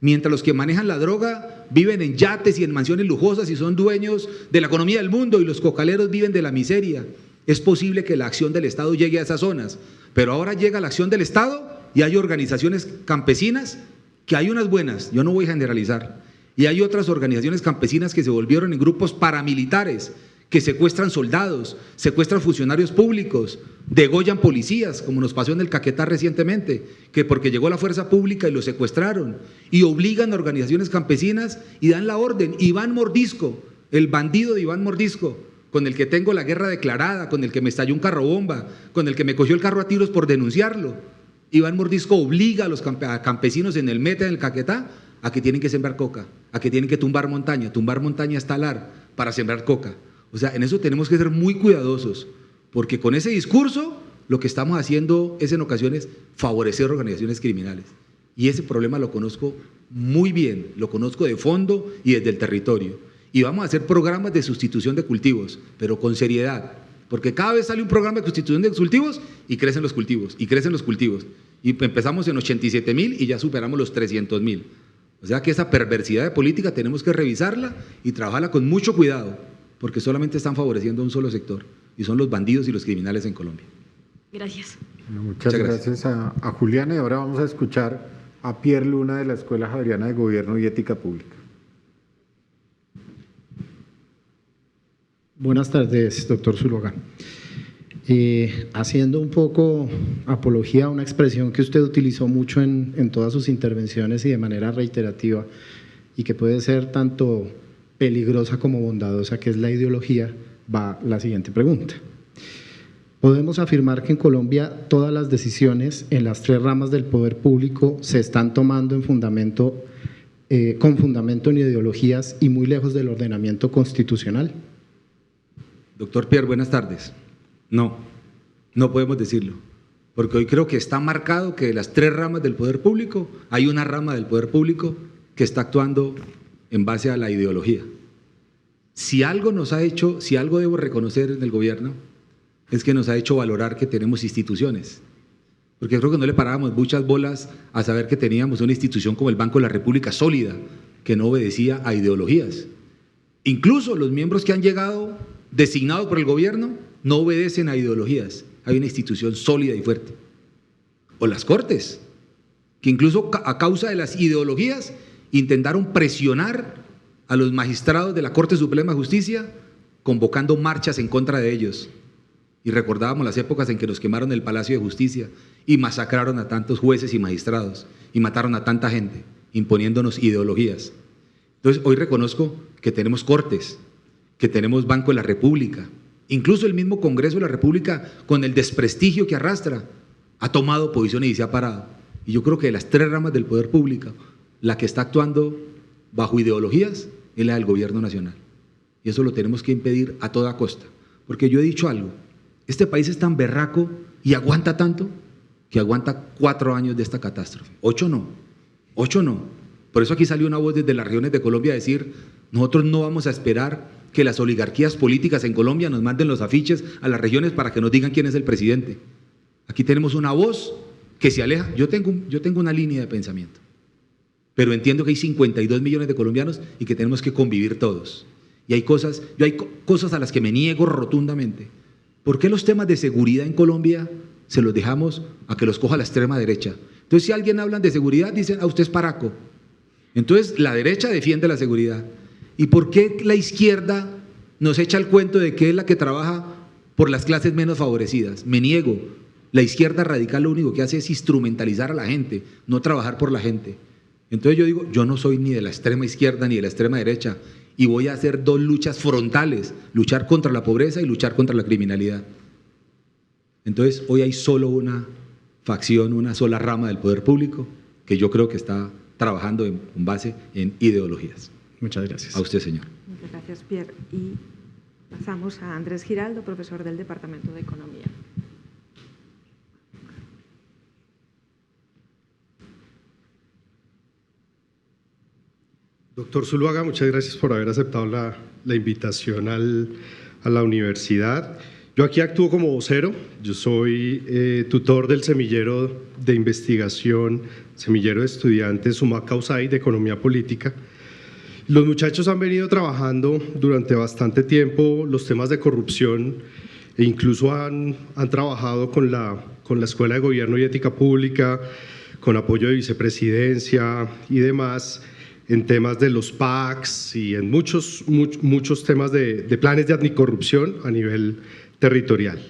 mientras los que manejan la droga viven en yates y en mansiones lujosas y son dueños de la economía del mundo, y los cocaleros viven de la miseria. Es posible que la acción del Estado llegue a esas zonas, pero ahora llega la acción del Estado y hay organizaciones campesinas, que hay unas buenas, yo no voy a generalizar, y hay otras organizaciones campesinas que se volvieron en grupos paramilitares, que secuestran soldados, secuestran funcionarios públicos, degollan policías, como nos pasó en el Caquetá recientemente, que porque llegó la fuerza pública y lo secuestraron, y obligan a organizaciones campesinas y dan la orden. Iván Mordisco, el bandido de Iván Mordisco, con el que tengo la guerra declarada, con el que me estalló un carro bomba, con el que me cogió el carro a tiros por denunciarlo, Iván Mordisco obliga a los campesinos en el Meta, en el Caquetá, a que tienen que sembrar coca, a que tienen que tumbar montaña es talar para sembrar coca. O sea, en eso tenemos que ser muy cuidadosos, porque con ese discurso lo que estamos haciendo es en ocasiones favorecer organizaciones criminales. Y ese problema lo conozco muy bien, lo conozco de fondo y desde el territorio. Y vamos a hacer programas de sustitución de cultivos, pero con seriedad, porque cada vez sale un programa de sustitución de cultivos y crecen los cultivos, y crecen los cultivos. Y empezamos en 87.000 y ya superamos los 300.000. O sea que esa perversidad de política tenemos que revisarla y trabajarla con mucho cuidado, porque solamente están favoreciendo a un solo sector, y son los bandidos y los criminales en Colombia. Gracias. Bueno, muchas gracias a Juliana, y ahora vamos a escuchar a Pierre Luna de la Escuela Javeriana de Gobierno y Ética Pública. Buenas tardes, doctor Zuluaga. Haciendo un poco apología a una expresión que usted utilizó mucho en todas sus intervenciones y de manera reiterativa, y que puede ser tanto peligrosa como bondadosa, que es la ideología, va la siguiente pregunta. Podemos afirmar que en Colombia todas las decisiones en las tres ramas del poder público se están tomando con fundamento en ideologías y muy lejos del ordenamiento constitucional. Doctor Pierre, buenas tardes. No podemos decirlo. porque hoy creo que está marcado que de las 3 ramas del poder público, hay una rama del poder público que está actuando en base a la ideología. Si algo nos ha hecho, si algo debo reconocer en el gobierno, es que nos ha hecho valorar que tenemos instituciones. Porque creo que no le parábamos muchas bolas a saber que teníamos una institución como el Banco de la República sólida, que no obedecía a ideologías. Incluso los miembros que han llegado designados por el gobierno no obedecen a ideologías. Hay una institución sólida y fuerte. O las Cortes, que incluso a causa de las ideologías intentaron presionar a los magistrados de la Corte Suprema de Justicia, convocando marchas en contra de ellos. Y recordábamos las épocas en que nos quemaron el Palacio de Justicia y masacraron a tantos jueces y magistrados y mataron a tanta gente, imponiéndonos ideologías. Entonces, hoy reconozco que tenemos Cortes, que tenemos Banco de la República, incluso el mismo Congreso de la República, con el desprestigio que arrastra, ha tomado posiciones y se ha parado. Y yo creo que de las 3 ramas del poder público, la que está actuando bajo ideologías es la del gobierno nacional. Y eso lo tenemos que impedir a toda costa. Porque yo he dicho algo, este país es tan berraco y aguanta tanto que aguanta 4 años de esta catástrofe. 8 no. Por eso aquí salió una voz desde las regiones de Colombia a decir, nosotros no vamos a esperar que las oligarquías políticas en Colombia nos manden los afiches a las regiones para que nos digan quién es el presidente. Aquí tenemos una voz que se aleja. Yo tengo una línea de pensamiento, pero entiendo que hay 52 millones de colombianos y que tenemos que convivir todos. Y hay cosas a las que me niego rotundamente. ¿Por qué los temas de seguridad en Colombia se los dejamos a que los coja la extrema derecha? Entonces, si alguien habla de seguridad, dicen, usted es paraco. Entonces, la derecha defiende la seguridad. ¿Y por qué la izquierda nos echa el cuento de que es la que trabaja por las clases menos favorecidas? Me niego. La izquierda radical lo único que hace es instrumentalizar a la gente, no trabajar por la gente. Entonces yo digo, yo no soy ni de la extrema izquierda ni de la extrema derecha, y voy a hacer 2 luchas frontales, luchar contra la pobreza y luchar contra la criminalidad. Entonces, hoy hay solo una facción, una sola rama del poder público que yo creo que está trabajando con base en ideologías. Muchas gracias. A usted, señor. Muchas gracias, Pierre. Y pasamos a Andrés Giraldo, profesor del Departamento de Economía. Doctor Zuluaga, muchas gracias por haber aceptado la invitación a la universidad. Yo aquí actúo como vocero, yo soy tutor del semillero de investigación, semillero de estudiantes Sumaca USAID de Economía Política. Los muchachos han venido trabajando durante bastante tiempo los temas de corrupción e incluso han trabajado con la Escuela de Gobierno y Ética Pública, con apoyo de vicepresidencia y demás, en temas de los PACs y en muchos temas de planes de anticorrupción a nivel territorial.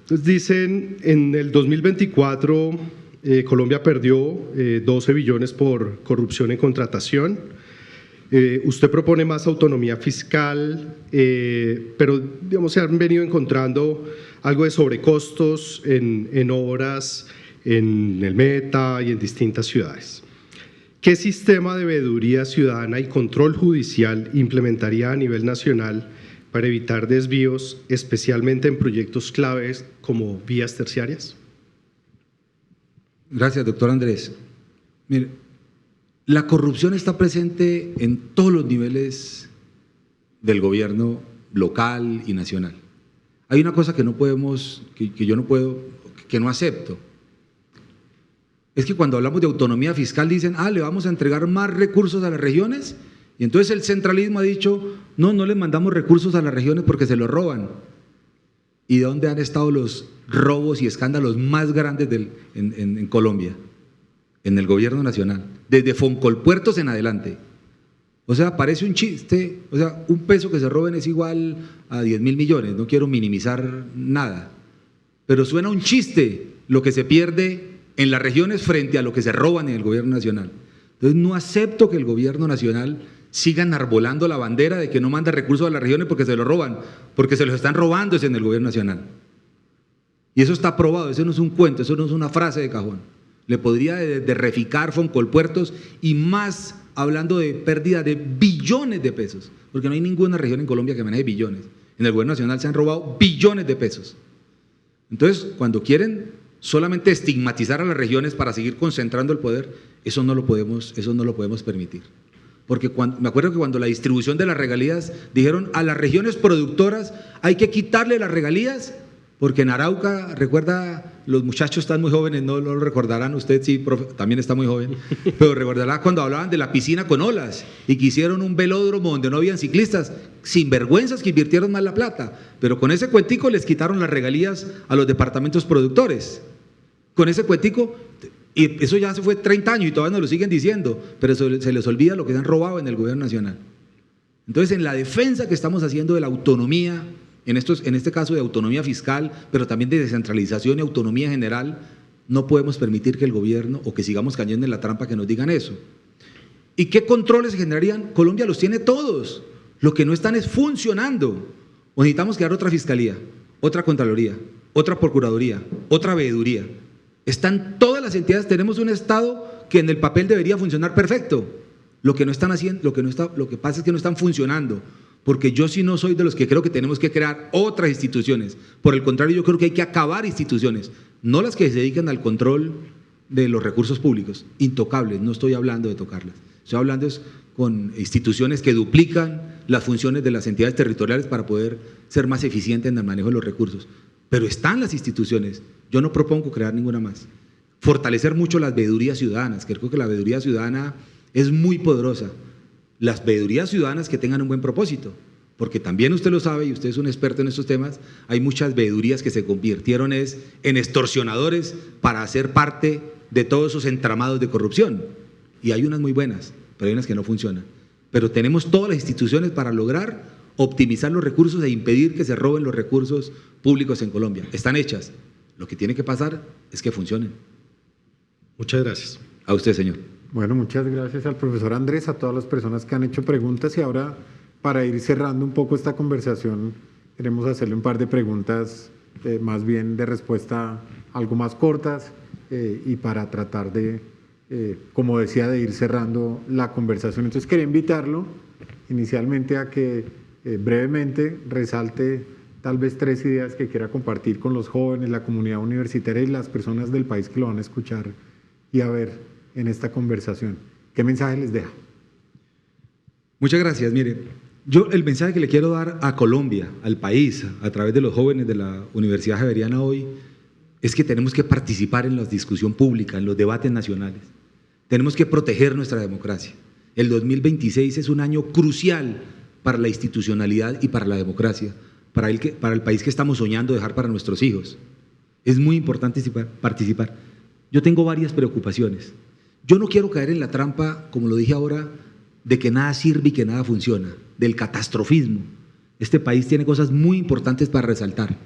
Entonces dicen, en el 2024 Colombia perdió 12 billones por corrupción en contratación. Usted propone más autonomía fiscal, pero digamos, se han venido encontrando algo de sobrecostos en obras en el Meta y en distintas ciudades. ¿Qué sistema de veeduría ciudadana y control judicial implementaría a nivel nacional para evitar desvíos, especialmente en proyectos claves como vías terciarias? Gracias, doctor Andrés. Mire, la corrupción está presente en todos los niveles del gobierno local y nacional. Hay una cosa que no podemos, que yo no puedo, que no acepto. Es que cuando hablamos de autonomía fiscal dicen, le vamos a entregar más recursos a las regiones, y entonces el centralismo ha dicho, no les mandamos recursos a las regiones porque se los roban. ¿Y dónde han estado los robos y escándalos más grandes en Colombia? En el gobierno nacional, desde Foncolpuertos en adelante. O sea, parece un chiste, o sea, un peso que se roben es igual a 10.000 millones, no quiero minimizar nada, pero suena un chiste lo que se pierde en las regiones frente a lo que se roban en el gobierno nacional. Entonces no acepto que el gobierno nacional siga enarbolando la bandera de que no manda recursos a las regiones porque se los roban, porque se los están robando en el gobierno nacional. Y eso está probado, eso no es un cuento, eso no es una frase de cajón. Le podría de reficar Foncolpuertos y más hablando de pérdida de billones de pesos, porque no hay ninguna región en Colombia que maneje billones. En el gobierno nacional se han robado billones de pesos. Entonces, cuando quieren solamente estigmatizar a las regiones para seguir concentrando el poder, eso no lo podemos permitir. Porque me acuerdo que cuando la distribución de las regalías dijeron a las regiones productoras hay que quitarle las regalías, porque en Arauca, recuerda, los muchachos están muy jóvenes, no lo recordarán, usted sí, también está muy joven, pero recordará cuando hablaban de la piscina con olas y que hicieron un velódromo donde no habían ciclistas, sinvergüenzas que invirtieron más la plata, pero con ese cuentico les quitaron las regalías a los departamentos productores. Con ese cuentico, y eso ya se fue 30 años y todavía nos lo siguen diciendo, pero se les olvida lo que se han robado en el gobierno nacional. Entonces, en la defensa que estamos haciendo de la autonomía, en este caso de autonomía fiscal, pero también de descentralización y autonomía general, no podemos permitir que el gobierno, o que sigamos cayendo en la trampa que nos digan eso. ¿Y qué controles se generarían? Colombia los tiene todos, lo que no están es funcionando. O necesitamos crear otra fiscalía, otra contraloría, otra procuraduría, otra veeduría. Están todas las entidades, tenemos un Estado que en el papel debería funcionar perfecto. Lo que pasa es que no están funcionando. Porque yo sí no soy de los que creo que tenemos que crear otras instituciones. Por el contrario, yo creo que hay que acabar instituciones, no las que se dedican al control de los recursos públicos, intocables, no estoy hablando de tocarlas. Estoy hablando con instituciones que duplican las funciones de las entidades territoriales para poder ser más eficientes en el manejo de los recursos. Pero están las instituciones, yo no propongo crear ninguna más. Fortalecer mucho las veedurías ciudadanas, creo que la veeduría ciudadana es muy poderosa. Las veedurías ciudadanas que tengan un buen propósito, porque también usted lo sabe y usted es un experto en estos temas, hay muchas veedurías que se convirtieron en extorsionadores para hacer parte de todos esos entramados de corrupción, y hay unas muy buenas, pero hay unas que no funcionan. Pero tenemos todas las instituciones para lograr optimizar los recursos e impedir que se roben los recursos públicos en Colombia. Están hechas, lo que tiene que pasar es que funcionen. Muchas gracias. A usted, señor. Bueno, muchas gracias al profesor Andrés, a todas las personas que han hecho preguntas, y ahora, para ir cerrando un poco esta conversación, queremos hacerle un par de preguntas más bien de respuesta algo más cortas y para tratar de, como decía, de ir cerrando la conversación. Entonces quería invitarlo inicialmente a que brevemente resalte tal vez 3 ideas que quiera compartir con los jóvenes, la comunidad universitaria y las personas del país que lo van a escuchar y a ver en esta conversación. ¿Qué mensaje les deja? Muchas gracias. Mire, yo el mensaje que le quiero dar a Colombia, al país, a través de los jóvenes de la Universidad Javeriana hoy, es que tenemos que participar en la discusión pública, en los debates nacionales. Tenemos que proteger nuestra democracia. El 2026 es un año crucial para la institucionalidad y para la democracia, para el país que estamos soñando dejar para nuestros hijos. Es muy importante participar. Yo tengo varias preocupaciones. Yo no quiero caer en la trampa, como lo dije ahora, de que nada sirve y que nada funciona, del catastrofismo. Este país tiene cosas muy importantes para resaltar.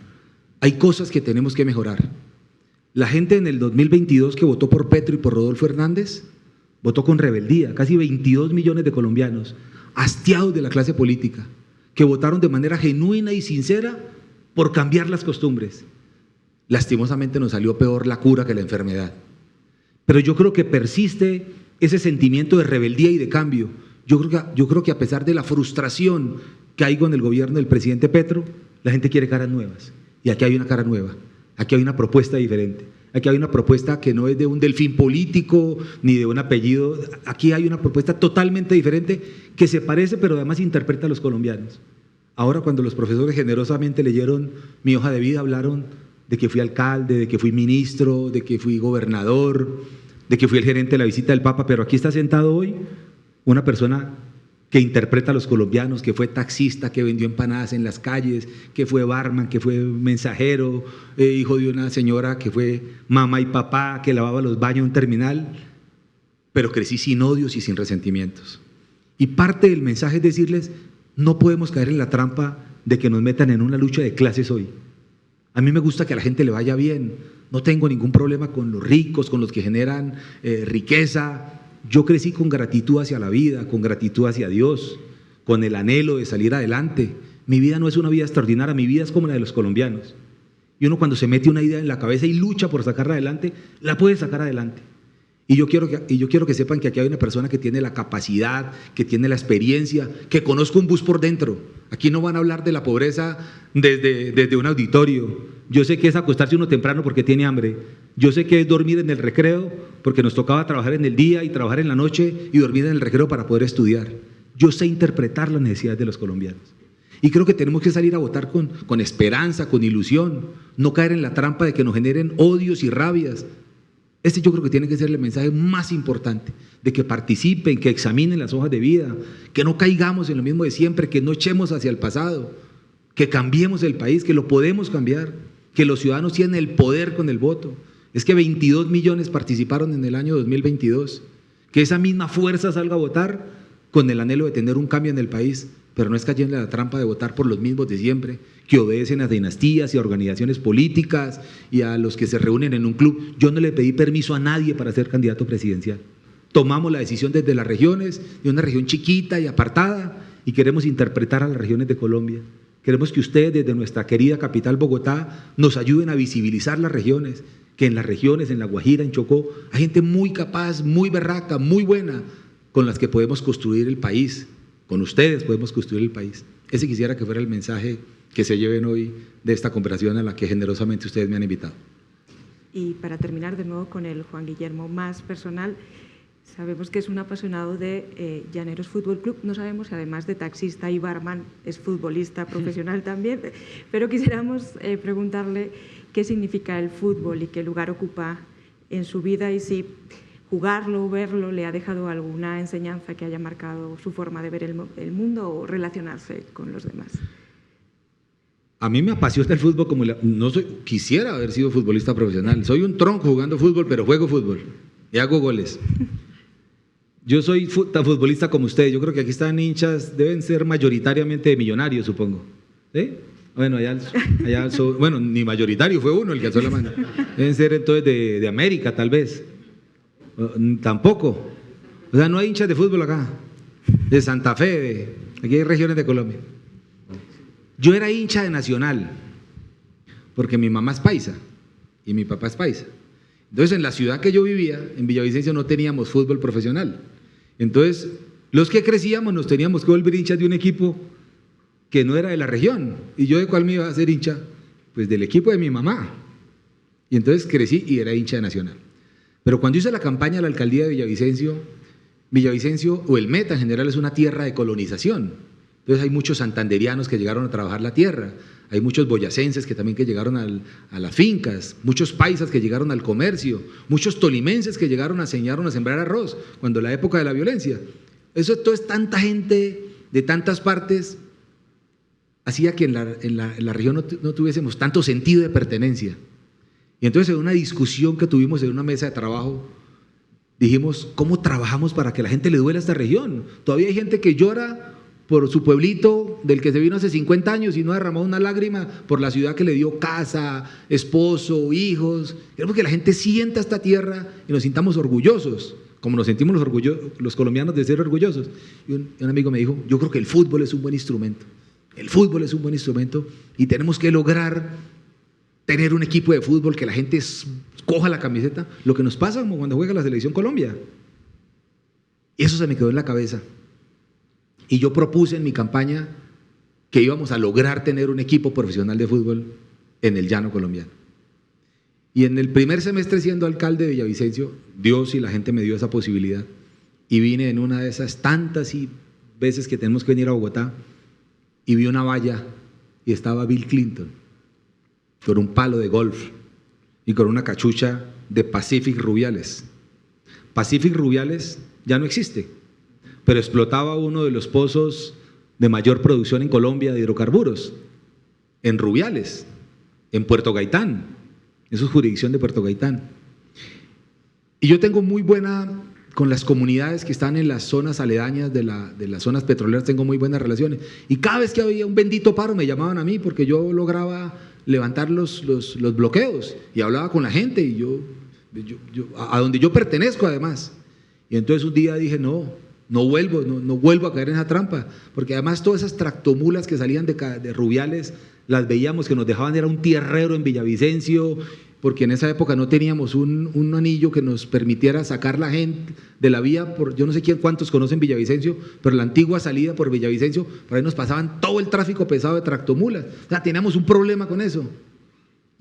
Hay cosas que tenemos que mejorar. La gente en el 2022 que votó por Petro y por Rodolfo Hernández, votó con rebeldía, casi 22 millones de colombianos, hastiados de la clase política, que votaron de manera genuina y sincera por cambiar las costumbres. Lastimosamente nos salió peor la cura que la enfermedad. Pero yo creo que persiste ese sentimiento de rebeldía y de cambio. Yo creo que a pesar de la frustración que hay con el gobierno del presidente Petro, la gente quiere caras nuevas. Y aquí hay una cara nueva, aquí hay una propuesta diferente. Aquí hay una propuesta que no es de un delfín político ni de un apellido. Aquí hay una propuesta totalmente diferente que se parece, pero además interpreta a los colombianos. Ahora, cuando los profesores generosamente leyeron mi hoja de vida, hablaron de que fui alcalde, de que fui ministro, de que fui gobernador, de que fui el gerente de la visita del Papa, pero aquí está sentado hoy una persona que interpreta a los colombianos, que fue taxista, que vendió empanadas en las calles, que fue barman, que fue mensajero, hijo de una señora que fue mamá y papá, que lavaba los baños en un terminal, pero crecí sin odios y sin resentimientos. Y parte del mensaje es decirles, no podemos caer en la trampa de que nos metan en una lucha de clases hoy. A mí me gusta que a la gente le vaya bien, no tengo ningún problema con los ricos, con los que generan riqueza. Yo crecí con gratitud hacia la vida, con gratitud hacia Dios, con el anhelo de salir adelante. Mi vida no es una vida extraordinaria, mi vida es como la de los colombianos. Y uno cuando se mete una idea en la cabeza y lucha por sacarla adelante, la puede sacar adelante. Y yo quiero que sepan que aquí hay una persona que tiene la capacidad, que tiene la experiencia, que conozco un bus por dentro. Aquí no van a hablar de la pobreza desde un auditorio, Yo sé que es acostarse uno temprano porque tiene hambre. Yo sé que es dormir en el recreo porque nos tocaba trabajar en el día y trabajar en la noche y dormir en el recreo para poder estudiar. Yo sé interpretar las necesidades de los colombianos. Y creo que tenemos que salir a votar con esperanza, con ilusión, no caer en la trampa de que nos generen odios y rabias. Este yo creo que tiene que ser el mensaje más importante, de que participen, que examinen las hojas de vida, que no caigamos en lo mismo de siempre, que no echemos hacia el pasado, que cambiemos el país, que lo podemos cambiar, que los ciudadanos tienen el poder con el voto. Es que 22 millones participaron en el año 2022, que esa misma fuerza salga a votar con el anhelo de tener un cambio en el país, pero no es cayendo en la trampa de votar por los mismos de siempre, que obedecen a dinastías y a organizaciones políticas y a los que se reúnen en un club. Yo no le pedí permiso a nadie para ser candidato presidencial. Tomamos la decisión desde las regiones, de una región chiquita y apartada, y queremos interpretar a las regiones de Colombia. Queremos que ustedes, desde nuestra querida capital Bogotá, nos ayuden a visibilizar las regiones, que en las regiones, en La Guajira, en Chocó, hay gente muy capaz, muy berraca, muy buena, con las que podemos construir el país. Con ustedes podemos construir el país. Ese quisiera que fuera el mensaje que se lleven hoy de esta conversación a la que generosamente ustedes me han invitado. Y para terminar de nuevo con el Juan Guillermo más personal, sabemos que es un apasionado de Llaneros Fútbol Club, no sabemos si además de taxista y barman es futbolista profesional también, pero quisiéramos preguntarle qué significa el fútbol y qué lugar ocupa en su vida y si jugarlo o verlo le ha dejado alguna enseñanza que haya marcado su forma de ver el mundo o relacionarse con los demás. A mí me apasiona el fútbol como quisiera haber sido futbolista profesional. Soy un tronco jugando fútbol, pero juego fútbol y hago goles. Yo soy tan futbolista como ustedes. Yo creo que aquí están hinchas, deben ser mayoritariamente de Millonarios, supongo. ¿Sí? Bueno, bueno, ni mayoritario fue uno el que alzó la mano. Deben ser entonces de América, tal vez. Tampoco. O sea, no hay hinchas de fútbol acá. De Santa Fe, aquí hay regiones de Colombia. Yo era hincha de Nacional, porque mi mamá es paisa y mi papá es paisa. Entonces, en la ciudad que yo vivía, en Villavicencio, no teníamos fútbol profesional. Entonces, los que crecíamos nos teníamos que volver hinchas de un equipo que no era de la región. ¿Y yo de cuál me iba a hacer hincha? Pues del equipo de mi mamá. Y entonces crecí y era hincha de Nacional. Pero cuando hice la campaña a la alcaldía de Villavicencio, o el Meta en general, es una tierra de colonización. Entonces hay muchos santanderianos que llegaron a trabajar la tierra, hay muchos boyacenses que también llegaron a las fincas, muchos paisas que llegaron al comercio, muchos tolimenses que llegaron a sembrar arroz cuando la época de la violencia. Eso es tanta gente de tantas partes, hacía que en la región no tuviésemos tanto sentido de pertenencia. Y entonces en una discusión que tuvimos en una mesa de trabajo, dijimos, ¿cómo trabajamos para que la gente le duela a esta región? Todavía hay gente que llora por su pueblito del que se vino hace 50 años y no ha derramado una lágrima por la ciudad que le dio casa, esposo, hijos. Queremos que la gente sienta esta tierra y nos sintamos orgullosos, como nos sentimos los colombianos de ser orgullosos. Y un amigo me dijo, yo creo que el fútbol es un buen instrumento. El fútbol es un buen instrumento y tenemos que lograr tener un equipo de fútbol que la gente coja la camiseta. Lo que nos pasa como cuando juega la Selección Colombia. Y eso se me quedó en la cabeza. Y yo propuse en mi campaña que íbamos a lograr tener un equipo profesional de fútbol en el llano colombiano. Y en el primer semestre, siendo alcalde de Villavicencio, Dios y la gente me dio esa posibilidad. Y vine en una de esas tantas veces que tenemos que venir a Bogotá y vi una valla y estaba Bill Clinton con un palo de golf y con una cachucha de Pacific Rubiales. Pacific Rubiales ya no existe, pero explotaba uno de los pozos de mayor producción en Colombia de hidrocarburos, en Rubiales, en Puerto Gaitán. Eso es jurisdicción de Puerto Gaitán. Y yo tengo muy buena, con las comunidades que están en las zonas aledañas de las zonas petroleras, tengo muy buenas relaciones. Y cada vez que había un bendito paro me llamaban a mí porque yo lograba levantar los bloqueos y hablaba con la gente y yo a donde yo pertenezco además. Y entonces un día dije, no vuelvo a caer en esa trampa, porque además todas esas tractomulas que salían de Rubiales, las veíamos que nos dejaban, era un tierrero en Villavicencio, porque en esa época no teníamos un anillo que nos permitiera sacar la gente de la vía, yo no sé cuántos conocen Villavicencio, pero la antigua salida por Villavicencio, por ahí nos pasaban todo el tráfico pesado de tractomulas, o sea, teníamos un problema con eso.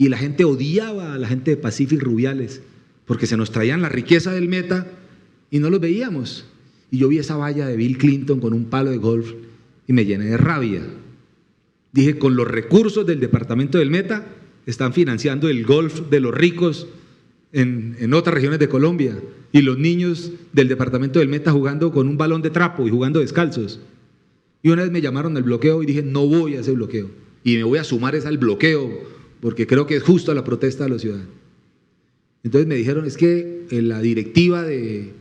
y la gente odiaba a la gente de Pacific Rubiales, porque se nos traían la riqueza del Meta y no los veíamos. Y yo vi esa valla de Bill Clinton con un palo de golf y me llené de rabia. Dije, con los recursos del departamento del Meta están financiando el golf de los ricos en otras regiones de Colombia, y los niños del departamento del Meta jugando con un balón de trapo y jugando descalzos. Y una vez me llamaron al bloqueo y dije, no voy a ese bloqueo, y me voy a sumar al bloqueo porque creo que es justo la protesta de los ciudadanos. Entonces me dijeron, es que la directiva de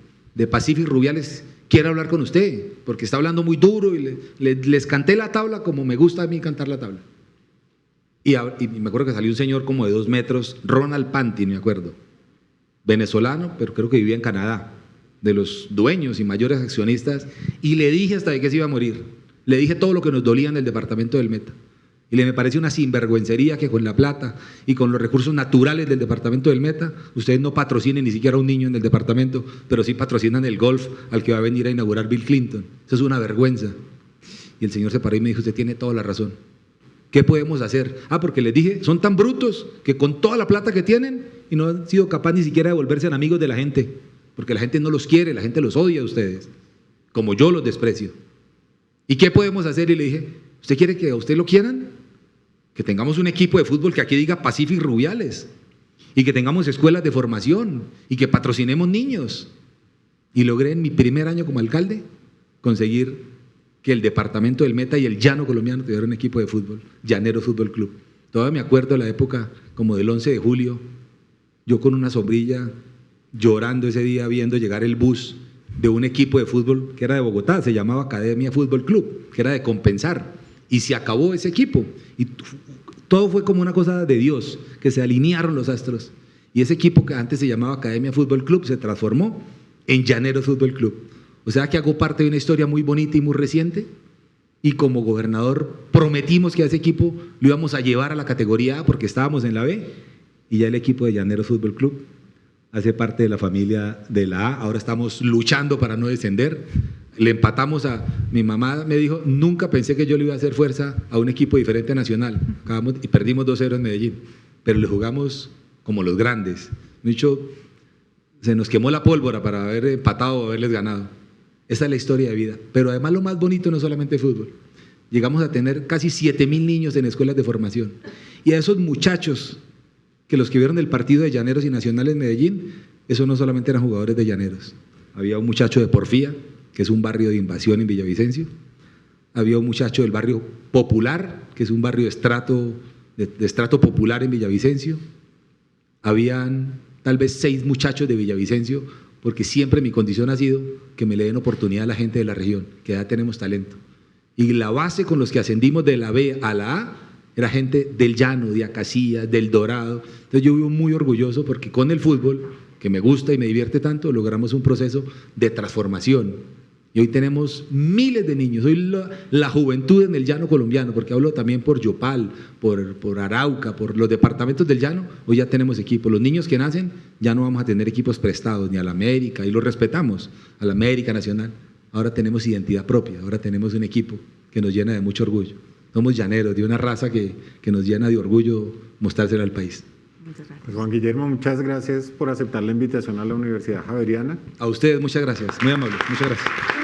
Pacific Rubiales quiere hablar con usted porque está hablando muy duro, y les canté la tabla como me gusta a mí cantar la tabla. Y me acuerdo que salió un señor como de 2 metros, Ronald Pantin, me acuerdo, venezolano, pero creo que vivía en Canadá, de los dueños y mayores accionistas, y le dije hasta de que se iba a morir. Le dije todo lo que nos dolía en el departamento del Meta. Y me parece una sinvergüencería que con la plata y con los recursos naturales del departamento del Meta, ustedes no patrocinen ni siquiera a un niño en el departamento, pero sí patrocinan el golf al que va a venir a inaugurar Bill Clinton. Eso es una vergüenza. Y el señor se paró y me dijo, usted tiene toda la razón. ¿Qué podemos hacer? Porque les dije, son tan brutos que con toda la plata que tienen y no han sido capaces ni siquiera de volverse amigos de la gente, porque la gente no los quiere, la gente los odia a ustedes, como yo los desprecio. ¿Y qué podemos hacer? Y le dije, ¿usted quiere que a usted lo quieran? Que tengamos un equipo de fútbol que aquí diga Pacific Rubiales, y que tengamos escuelas de formación, y que patrocinemos niños. Y logré en mi primer año como alcalde conseguir que el departamento del Meta y el Llano colombiano tuvieran un equipo de fútbol, Llaneros Fútbol Club. Todavía me acuerdo de la época como del 11 de julio, yo con una sombrilla llorando ese día viendo llegar el bus de un equipo de fútbol que era de Bogotá, se llamaba Academia Fútbol Club, que era de Compensar, y se acabó ese equipo, y todo fue como una cosa de Dios, que se alinearon los astros, y ese equipo que antes se llamaba Academia Fútbol Club se transformó en Llaneros Fútbol Club. O sea que hago parte de una historia muy bonita y muy reciente, y como gobernador prometimos que a ese equipo lo íbamos a llevar a la categoría A porque estábamos en la B, y ya el equipo de Llaneros Fútbol Club hace parte de la familia de la A. Ahora estamos luchando para no descender. Le empatamos mi mamá me dijo, nunca pensé que yo le iba a hacer fuerza a un equipo diferente a Nacional. Acabamos y perdimos 2-0 en Medellín, pero le jugamos como los grandes. De hecho, se nos quemó la pólvora para haber empatado o haberles ganado. Esa es la historia de vida. Pero además lo más bonito no es solamente fútbol. Llegamos a tener casi 7,000 niños en escuelas de formación. Y a esos muchachos, que los que vieron el partido de Llaneros y Nacional en Medellín, esos no solamente eran jugadores de Llaneros. Había un muchacho de Porfía, que es un barrio de invasión en Villavicencio. Había un muchacho del barrio Popular, que es un barrio de estrato popular en Villavicencio. Habían tal vez 6 muchachos de Villavicencio, porque siempre mi condición ha sido que me le den oportunidad a la gente de la región, que ya tenemos talento. Y la base con los que ascendimos de la B a la A era gente del Llano, de Acacías, del Dorado. Entonces yo vivo muy orgulloso porque con el fútbol, que me gusta y me divierte tanto, logramos un proceso de transformación. Y hoy tenemos miles de niños. Hoy la juventud en el Llano colombiano, porque hablo también por Yopal, por Arauca, por los departamentos del Llano, hoy ya tenemos equipos. Los niños que nacen ya no vamos a tener equipos prestados, ni a la América, y los respetamos, a la América Nacional. Ahora tenemos identidad propia, ahora tenemos un equipo que nos llena de mucho orgullo. Somos llaneros, de una raza que nos llena de orgullo mostrársela al país. Muchas gracias. Pues Juan Guillermo, muchas gracias por aceptar la invitación a la Universidad Javeriana. A ustedes, muchas gracias, muy amable, muchas gracias.